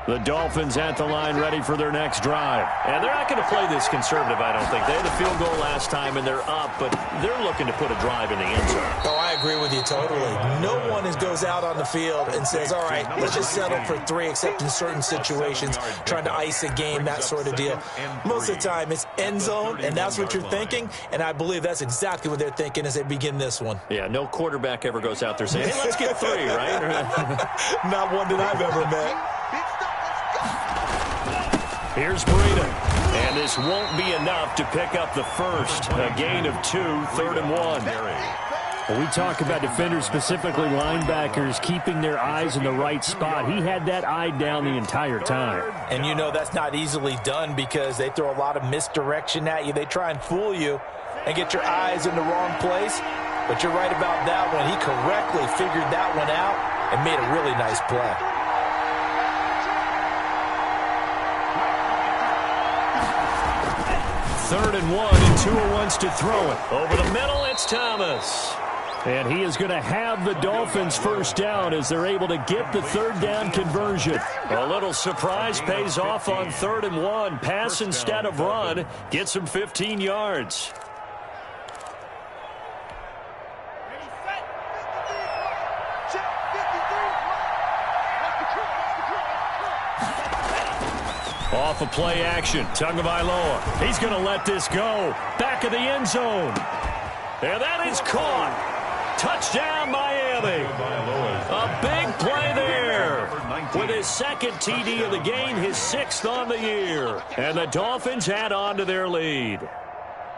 The Dolphins at the line ready for their next drive. And they're not going to play this conservative, I don't think. They had a field goal last time, and they're up, but they're looking to put a drive in the end zone. Oh, I agree with you totally. No one goes out on the field and says, all right, let's just settle for 3, except in certain situations, trying to ice a game, that sort of deal. Most of the time, it's end zone, and that's what you're thinking, and I believe that's exactly what they're thinking as they begin this one. Yeah, no quarterback ever goes out there saying, hey, let's get 3, right? Not one that I've ever met. Here's Breida, and this won't be enough to pick up the first. A gain of 2, 3rd and 1. Well, we talk about defenders, specifically linebackers, keeping their eyes in the right spot. He had that eye down the entire time. And you know that's not easily done because they throw a lot of misdirection at you. They try and fool you and get your eyes in the wrong place. But you're right about that one. He correctly figured that one out and made a really nice play. 3rd and 1, and Tua wants to throw it. Over the middle, it's Thomas. And he is going to have the Dolphins first down as they're able to get the 3rd down conversion. A little surprise pays off on 3rd and 1. Pass instead of run. Gets him 15 yards. Off a play action. Tagovailoa. He's going to let this go. Back of the end zone. And that is caught. Touchdown, Miami. A big play there. With his 2nd TD of the game, his 6th on the year. And the Dolphins add on to their lead.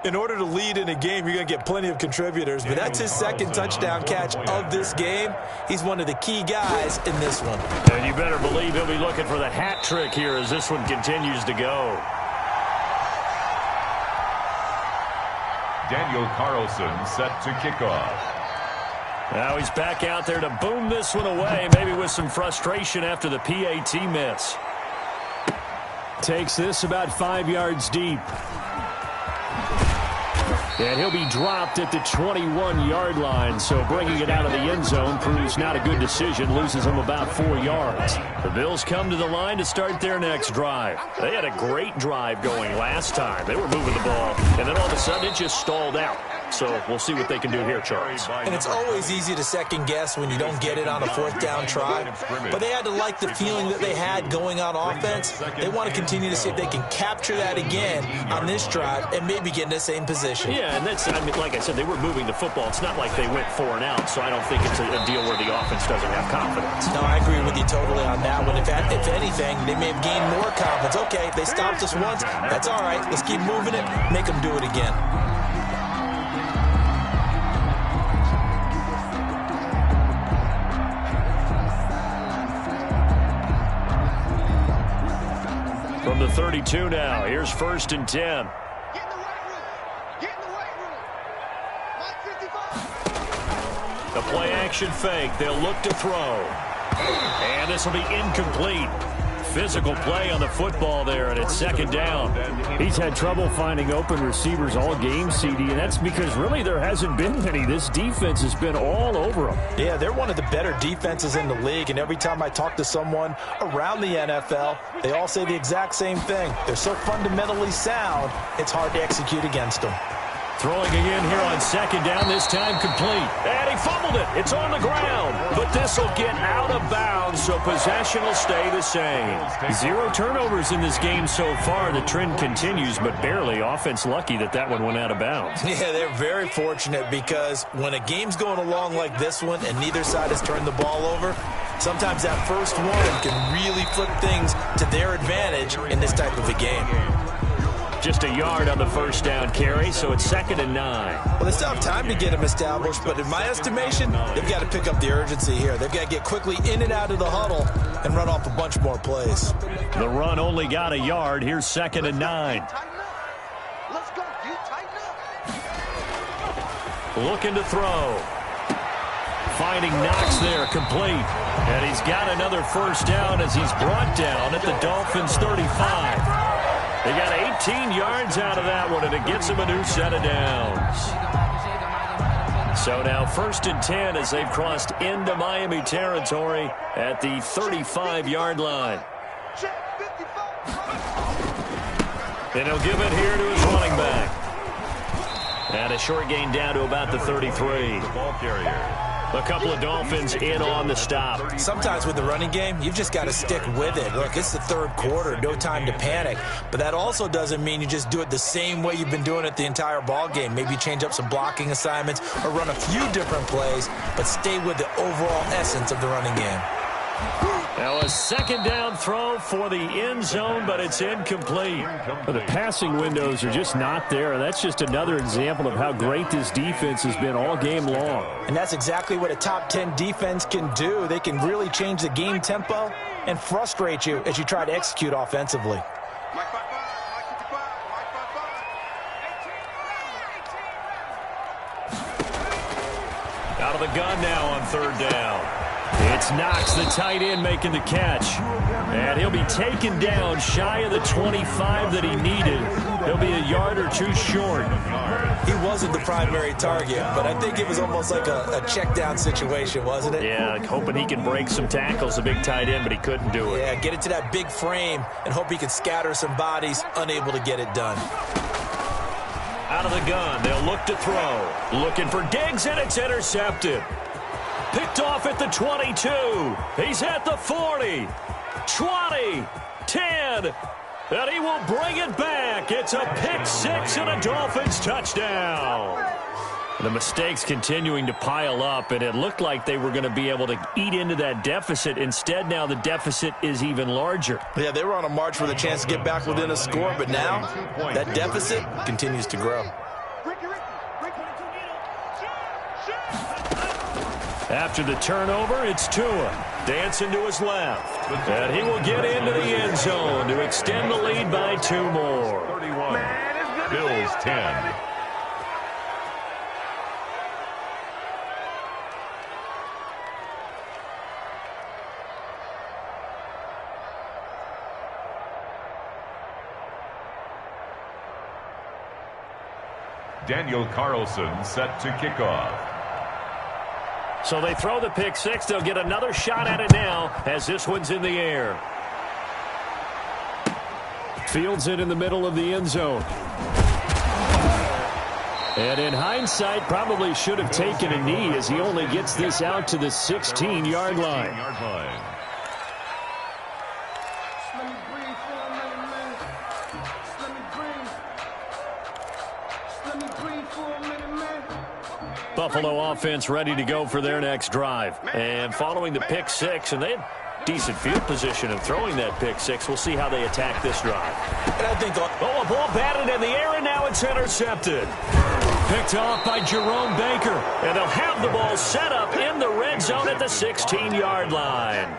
In order to lead in a game, you're going to get plenty of contributors, but that's his 2nd touchdown catch of this game. He's one of the key guys in this one. And you better believe he'll be looking for the hat trick here as this one continues to go. Daniel Carlson set to kick off. Now he's back out there to boom this one away, maybe with some frustration after the PAT miss. Takes this about 5 yards deep. And he'll be dropped at the 21-yard line, so bringing it out of the end zone proves not a good decision, loses him about 4 yards. The Bills come to the line to start their next drive. They had a great drive going last time. They were moving the ball, and then all of a sudden it just stalled out. So we'll see what they can do here, Charles. And it's always easy to second guess when you don't get it on a 4th down try. But they had to like the feeling that they had going on offense. They want to continue to see if they can capture that again on this drive and maybe get in the same position. Yeah, and that's, I mean, like I said, they were moving the football. It's not like they went 4 and out, so I don't think it's a deal where the offense doesn't have confidence. No, I agree with you totally on that one. If anything, they may have gained more confidence. Okay, they stopped us once. That's all right. Let's keep moving it. Make them do it again. From the 32 now, here's 1st and 10. Get in the right room. Get in the right room. 55. The play action fake. They'll look to throw. And this will be incomplete. Physical play on the football there, and it's 2nd down. He's had trouble finding open receivers all game, CD, and that's because really there hasn't been many. This defense has been all over them. Yeah, they're one of the better defenses in the league, and every time I talk to someone around the NFL, they all say the exact same thing. They're so fundamentally sound, it's hard to execute against them. Throwing again here on 2nd down, this time complete. And he fumbled it. It's on the ground. But this will get out of bounds, so possession will stay the same. 0 turnovers in this game so far. The trend continues, but barely. Offense lucky that one went out of bounds. Yeah, they're very fortunate because when a game's going along like this one and neither side has turned the ball over, sometimes that first one can really flip things to their advantage in this type of a game. Just a yard on the 1st down carry, so it's 2nd and 9. Well, they still have time to get them established, but in my estimation, they've got to pick up the urgency here. They've got to get quickly in and out of the huddle and run off a bunch more plays. The run only got a yard. Here's 2nd and 9. Let's go, dude. Tighten up. Looking to throw. Finding Knox there, complete. And he's got another 1st down as he's brought down at the Dolphins' 35. They got 18 yards out of that one, and it gets them a new set of downs. So now 1st and 10 as they've crossed into Miami territory at the 35-yard line. And he'll give it here to his running back. And a short gain down to about the 33. Ball carrier. A couple of Dolphins in on the stop. Sometimes with the running game, you've just got to stick with it. Look, it's the 3rd quarter, no time to panic. But that also doesn't mean you just do it the same way you've been doing it the entire ball game. Maybe change up some blocking assignments or run a few different plays, but stay with the overall essence of the running game. Now a 2nd down throw for the end zone, but it's incomplete. Well, the passing windows are just not there. That's just another example of how great this defense has been all game long. And that's exactly what a top 10 defense can do. They can really change the game tempo and frustrate you as you try to execute offensively. Out of the gun now on 3rd down. It's Knox, the tight end, making the catch. And he'll be taken down shy of the 25 that he needed. He'll be a yard or two short. He wasn't the primary target, but I think it was almost like a check down situation, wasn't it? Yeah, like hoping he can break some tackles, a big tight end, but he couldn't do it. Yeah, get it to that big frame and hope he can scatter some bodies, unable to get it done. Out of the gun, they'll look to throw. Looking for Diggs, and it's intercepted. Picked off at the 22. He's at the 40. 20. 10. And he will bring it back. It's a pick six and a Dolphins touchdown. The mistakes continuing to pile up, and it looked like they were going to be able to eat into that deficit. Instead, now the deficit is even larger. Yeah, they were on a march with a chance to get back within a score, but now that deficit continues to grow. After the turnover, it's Tua dancing to his left. And he will get into the end zone to extend the lead by 2 more. 31. Bills 10. Daniel Carlson set to kick off. So they throw the pick six. They'll get another shot at it now as this one's in the air. Fields it in the middle of the end zone. And in hindsight, probably should have taken a knee as he only gets this out to the 16-yard line. Buffalo offense ready to go for their next drive. And following the pick six, and they had decent field position in throwing that pick six. We'll see how they attack this drive. And I think a ball batted in the air, and now it's intercepted. Picked off by Jerome Baker. And they'll have the ball set up in the red zone at the 16-yard line.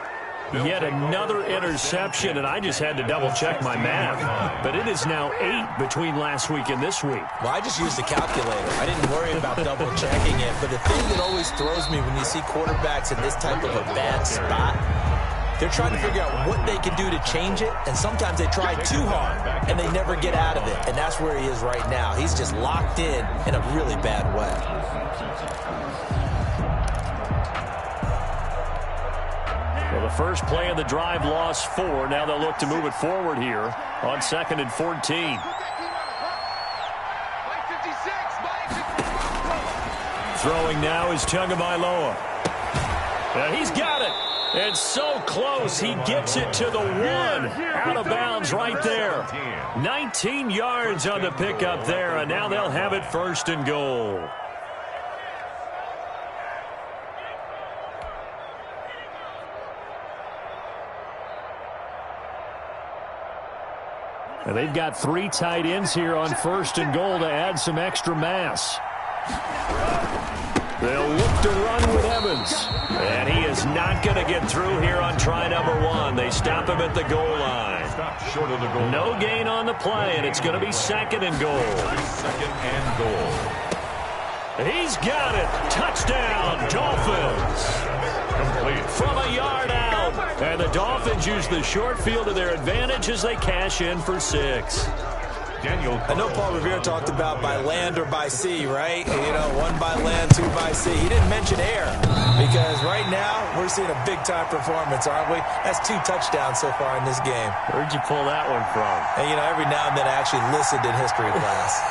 Yet another interception, and I just had to double-check my math. But it is now 8 between last week and this week. Well, I just used a calculator. I didn't worry about double-checking it. But the thing that always throws me when you see quarterbacks in this type of a bad spot, they're trying to figure out what they can do to change it, and sometimes they try too hard, and they never get out of it. And that's where he is right now. He's just locked in a really bad way. Well, the first play of the drive lost 4. Now they'll look to move it forward here on 2nd and 14. Throwing now is Tagovailoa. And he's got it. It's so close. He gets it to the 1. Out of bounds right there. 19 yards on the pickup there, and now they'll have it 1st and goal. And they've got 3 tight ends here on 1st and goal to add some extra mass. They'll look to run with Evans. And he is not going to get through here on try number 1. They stop him at the goal line. Stop short of the goal. No gain on the play, and it's going to be 2nd and goal. 2nd and goal. He's got it. Touchdown, Dolphins. Complete. From a yard out. And the Dolphins use the short field to their advantage as they cash in for 6. I know Paul Revere talked about by land or by sea, right? You know, 1 by land, 2 by sea. He didn't mention air because right now we're seeing a big-time performance, aren't we? That's 2 touchdowns so far in this game. Where'd you pull that one from? And, you know, every now and then I actually listened in history class.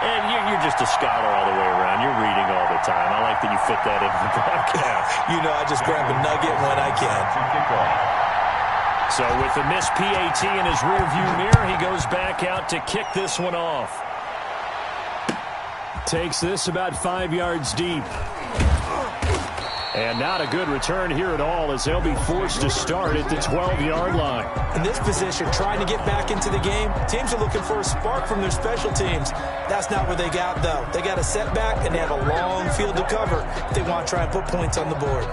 And you're just a scholar all the way around. You're reading all the time. I like that you fit that into the broadcast. You know, I just grab a nugget when I can. So with the missed PAT in his rearview mirror, he goes back out to kick this one off. Takes this about 5 yards deep. And not a good return here at all as they'll be forced to start at the 12-yard line. In this position, trying to get back into the game, teams are looking for a spark from their special teams. That's not what they got, though. They got a setback, and they have a long field to cover if they want to try and put points on the board.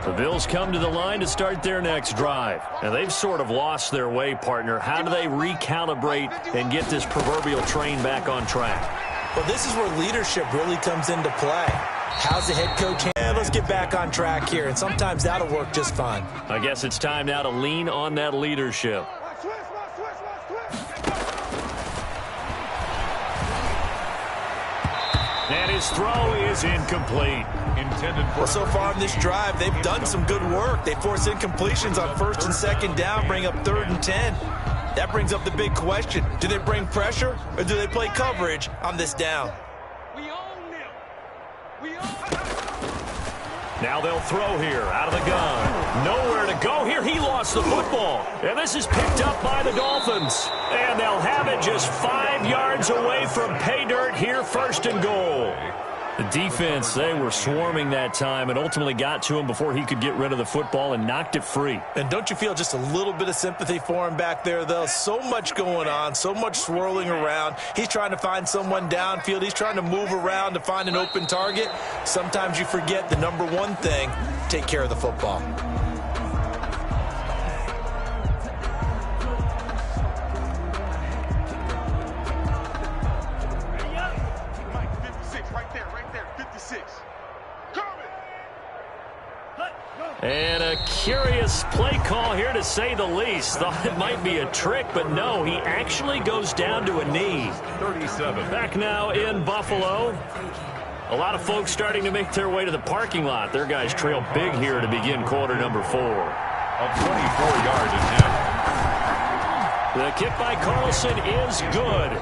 The Bills come to the line to start their next drive. And they've sort of lost their way, partner. How do they recalibrate and get this proverbial train back on track? Well, this is where leadership really comes into play. How's the head coach? Let's get back on track here, and sometimes that'll work just fine. I guess it's time now to lean on that leadership. And his throw is incomplete. Well, so far in this drive, they've done some good work. They force incompletions on 1st and 2nd down, bring up 3rd and 10. That brings up the big question. Do they bring pressure, or do they play coverage on this down? Now they'll throw here out of the gun. Nowhere to go here. He lost the football. And this is picked up by the Dolphins. And they'll have it just 5 yards away from pay dirt here, 1st and goal. The defense, they were swarming that time and ultimately got to him before he could get rid of the football and knocked it free. And don't you feel just a little bit of sympathy for him back there, though? So much going on, so much swirling around. He's trying to find someone downfield. He's trying to move around to find an open target. Sometimes you forget the number one thing, take care of the football. And a curious play call here, to say the least. Thought it might be a trick, but no, he actually goes down to a knee. 37. Back now in Buffalo. A lot of folks starting to make their way to the parking lot. Their guys trail big here to begin quarter number 4. A 24-yard attempt. The kick by Carlson is good.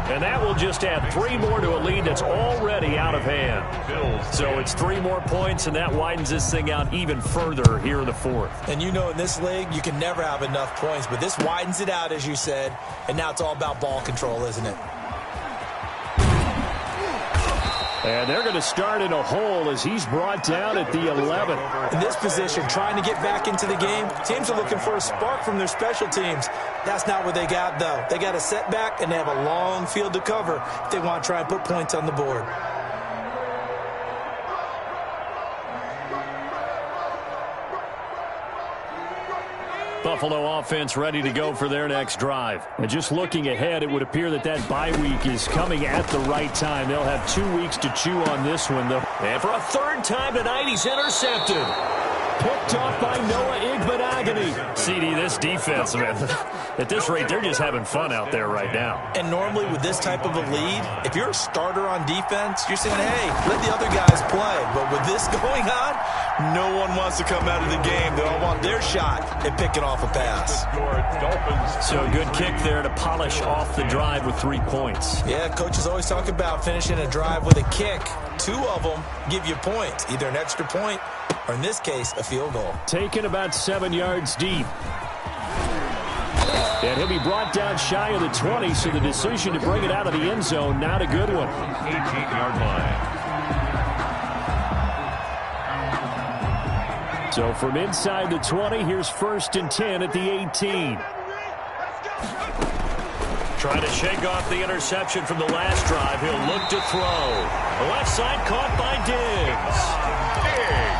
And that will just add 3 more to a lead that's already out of hand. So it's 3 more points, and that widens this thing out even further here in the 4th. And you know, in this league, you can never have enough points, but this widens it out, as you said, and now it's all about ball control, isn't it? And they're going to start in a hole as he's brought down at the 11. In this position, trying to get back into the game, teams are looking for a spark from their special teams. That's not what they got, though. They got a setback, and they have a long field to cover if they want to try and put points on the board. Buffalo offense ready to go for their next drive. And just looking ahead, it would appear that that bye week is coming at the right time. They'll have 2 weeks to chew on this one, though. And for a 3rd time tonight, he's intercepted. Picked off by Noah Igbenogany. CD, this defense, man, at this rate, they're just having fun out there right now. And normally with this type of a lead, if you're a starter on defense, you're saying, hey, let the other guys play. But with this going on, no one wants to come out of the game. They all want their shot at picking off a pass. So good kick there to polish off the drive with 3 points. Yeah, coaches always talk about finishing a drive with a kick. 2 of them give you points, either an extra point or, in this case, a field goal. Taken about 7 yards deep. And he'll be brought down shy of the 20, so the decision to bring it out of the end zone, not a good one. 18-yard line. So from inside the 20, here's 1st and 10 at the 18. Trying to shake off the interception from the last drive. He'll look to throw. The left side caught by Diggs.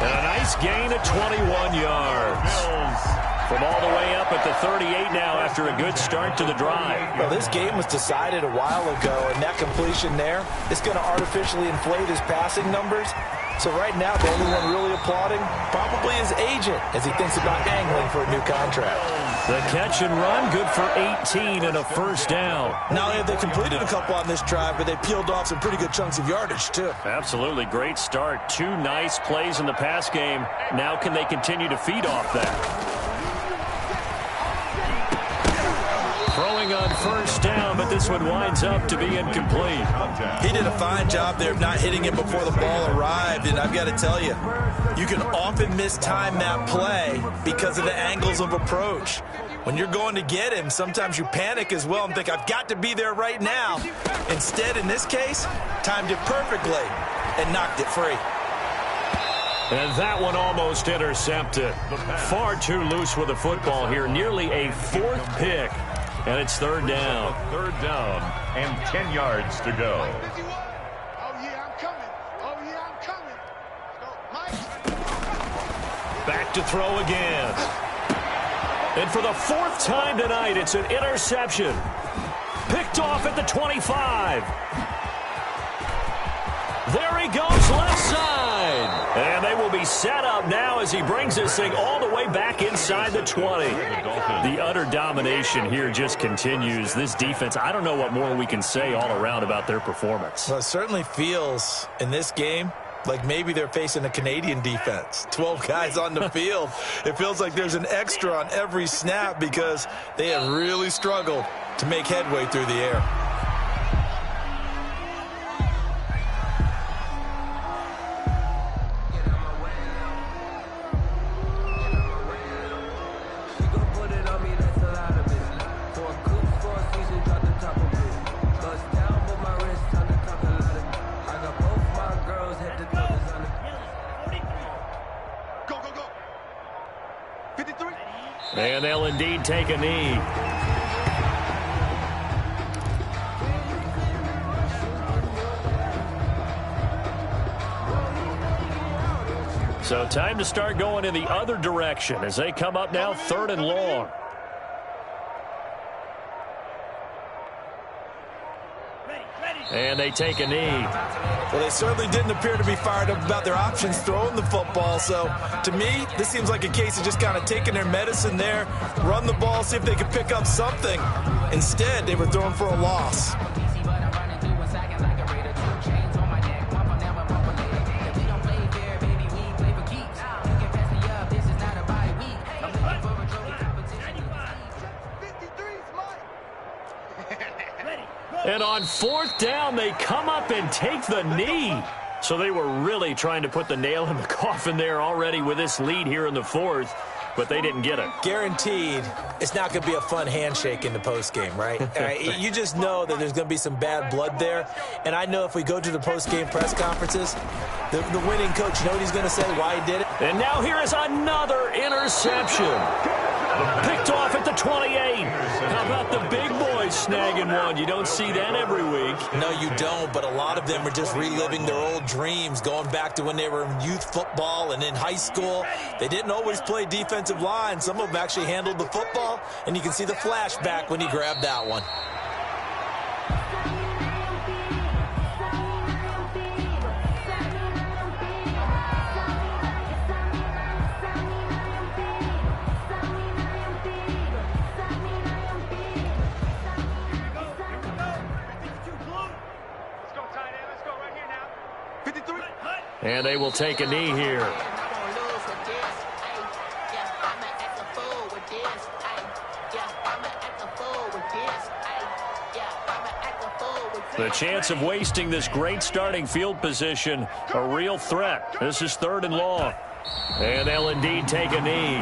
And a nice gain of 21 yards. From all the way up at the 38 now after a good start to the drive. Well, this game was decided a while ago, and that completion there is going to artificially inflate his passing numbers. So right now, the only one really applauding probably his agent as he thinks about angling for a new contract. The catch and run, good for 18 and a 1st down. Not only have they completed a couple on this drive, but they peeled off some pretty good chunks of yardage, too. Absolutely great start. 2 nice plays in the pass game. Now can they continue to feed off that? Throwing on 1st down, but this one winds up to be incomplete. He did a fine job there of not hitting him before the ball arrived, and I've got to tell you, you can often mistime that play because of the angles of approach. When you're going to get him, sometimes you panic as well and think, I've got to be there right now. Instead, in this case, timed it perfectly and knocked it free. And that one almost intercepted. Far too loose with the football here. Nearly a 4th pick. And it's 3rd down. 3rd down and 10 yards to go. Oh, yeah, I'm coming. Oh, yeah, I'm coming. Back to throw again. And for the 4th time tonight, it's an interception. Picked off at the 25. There he goes, left side. And they will be set up now as he brings this thing all the way back inside the 20. The utter domination here just continues. This defense, I don't know what more we can say all around about their performance. Well, it certainly feels in this game like maybe they're facing a Canadian defense. 12 guys on the field. It feels like there's an extra on every snap because they have really struggled to make headway through the air. And they'll indeed take a knee. So time to start going in the other direction as they come up now 3rd and long. And they take a knee. Well, they certainly didn't appear to be fired up about their options throwing the football. So, to me, this seems like a case of just kind of taking their medicine there, run the ball, see if they can pick up something. Instead, they were throwing for a loss. And on 4th down, they come up and take the knee. So they were really trying to put the nail in the coffin there already with this lead here in the 4th, but they didn't get it. Guaranteed, it's not going to be a fun handshake in the postgame, right? You just know that there's going to be some bad blood there. And I know if we go to the postgame press conferences, the winning coach, you know what he's going to say, why he did it? And now here is another interception. Picked off at the 28. How about the big boys snagging one? You don't see that every week. No, you don't, but a lot of them are just reliving their old dreams, going back to when they were in youth football and in high school. They didn't always play defensive line. Some of them actually handled the football, and you can see the flashback when he grabbed that one. And they will take a knee here. The chance of wasting this great starting field position, a real threat. This is 3rd and long. And they'll indeed take a knee.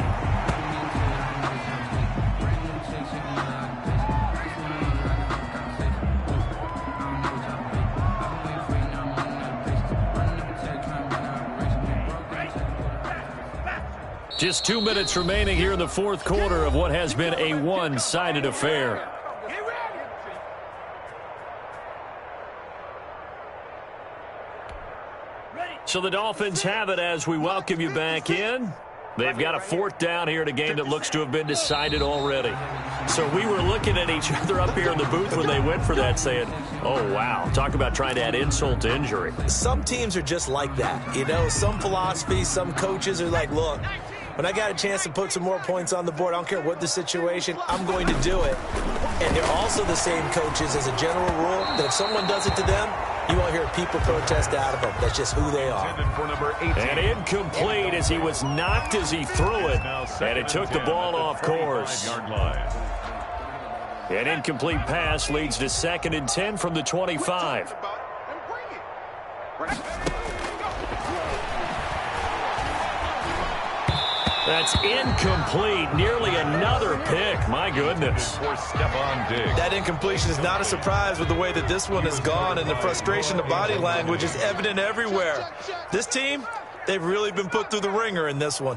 Just 2 minutes remaining here in the 4th quarter of what has been a one-sided affair. So the Dolphins have it as we welcome you back in. They've got a 4th down here in a game that looks to have been decided already. So we were looking at each other up here in the booth when they went for that saying, oh, wow, talk about trying to add insult to injury. Some teams are just like that. You know, some philosophies, some coaches are like, look, when I got a chance to put some more points on the board, I don't care what the situation, I'm going to do it. And they're also the same coaches as a general rule that if someone does it to them, you won't hear people protest out of them. That's just who they are. And incomplete as he was knocked as he threw it. And it took the ball off course. An incomplete pass leads to 2nd and 10 from the 25. That's incomplete. Nearly another pick. My goodness. That incompletion is not a surprise with the way that this one has gone, and the frustration, the body language is evident everywhere. This team, they've really been put through the ringer in this one.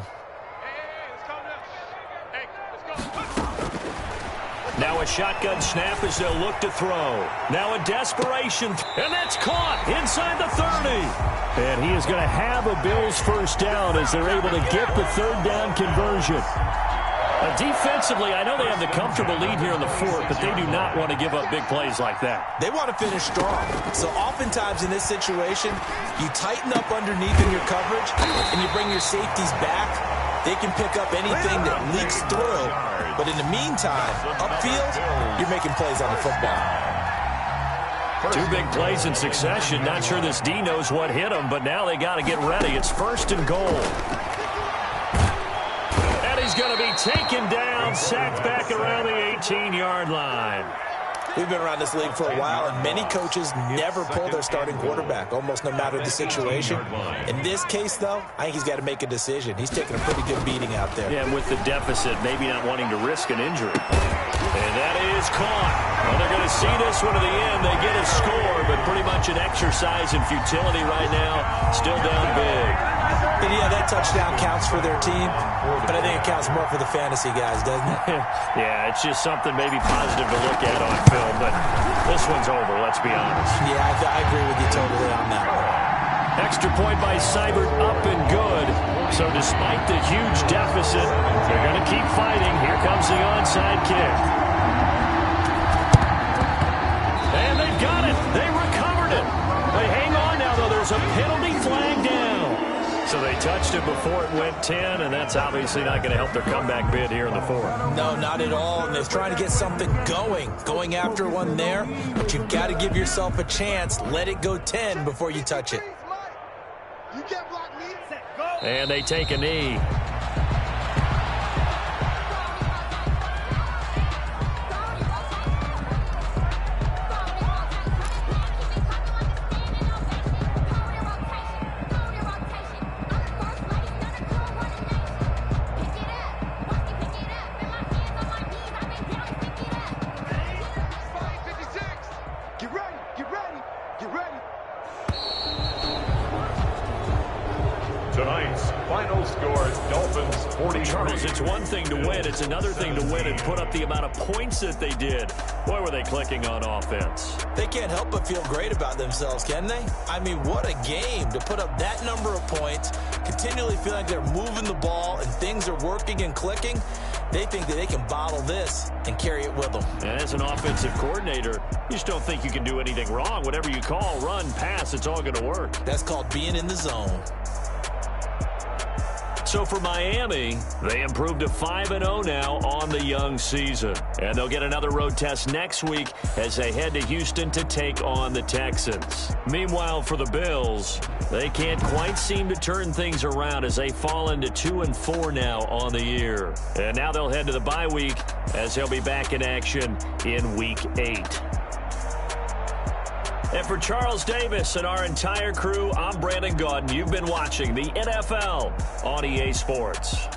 Now a shotgun snap as they'll look to throw. Now a desperation, and that's caught inside the 30. And he is going to have a Bills 1st down as they're able to get the 3rd down conversion. Defensively, I know they have the comfortable lead here in the fourth, but they do not want to give up big plays like that. They want to finish strong. So oftentimes in this situation, you tighten up underneath in your coverage, and you bring your safeties back. They can pick up anything that leaks through. But in the meantime, upfield, you're making plays on the football. Two big plays in succession. Not sure this D knows what hit him, but now they got to get ready. It's 1st and goal. He's going to be taken down, sacked back around the 18-yard line. We've been around this league for a while, and many coaches never pull their starting quarterback, almost no matter the situation. In this case, though, I think he's got to make a decision. He's taking a pretty good beating out there. Yeah, with the deficit, maybe not wanting to risk an injury. And that is caught. Well, they're going to see this one to the end. They get a score, but pretty much an exercise in futility right now. Still down big. And yeah, that touchdown counts for their team, but I think it counts more for the fantasy guys, doesn't it? Yeah, it's just something maybe positive to look at on film, but this one's over, let's be honest. Yeah, I agree with you totally on that one. Extra point by Seibert, up and good. So despite the huge deficit, they're going to keep fighting. Here comes the onside kick. And they've got it. They recovered it. They hang on now, though. There's a penalty flag down. So they touched it before it went 10, and that's obviously not going to help their comeback bid here in the fourth. No, not at all. And they're trying to get something going after one there. But you've got to give yourself a chance. Let it go 10 before you touch it. And they take a knee. Tonight's final score, Dolphins 40. Charles, it's one thing to win. It's another thing to win and put up the amount of points that they did. Boy, were they clicking on offense. They can't help but feel great about themselves, can they? I mean, what a game to put up that number of points, continually feel like they're moving the ball and things are working and clicking. They think that they can bottle this and carry it with them. And as an offensive coordinator, you just don't think you can do anything wrong. Whatever you call, run, pass, it's all going to work. That's called being in the zone. So for Miami, they improved to 5-0 now on the young season. And they'll get another road test next week as they head to Houston to take on the Texans. Meanwhile, for the Bills, they can't quite seem to turn things around as they fall into 2-4 now on the year. And now they'll head to the bye week as they'll be back in action in Week 8. And for Charles Davis and our entire crew, I'm Brandon Gaudin. You've been watching the NFL on EA Sports. .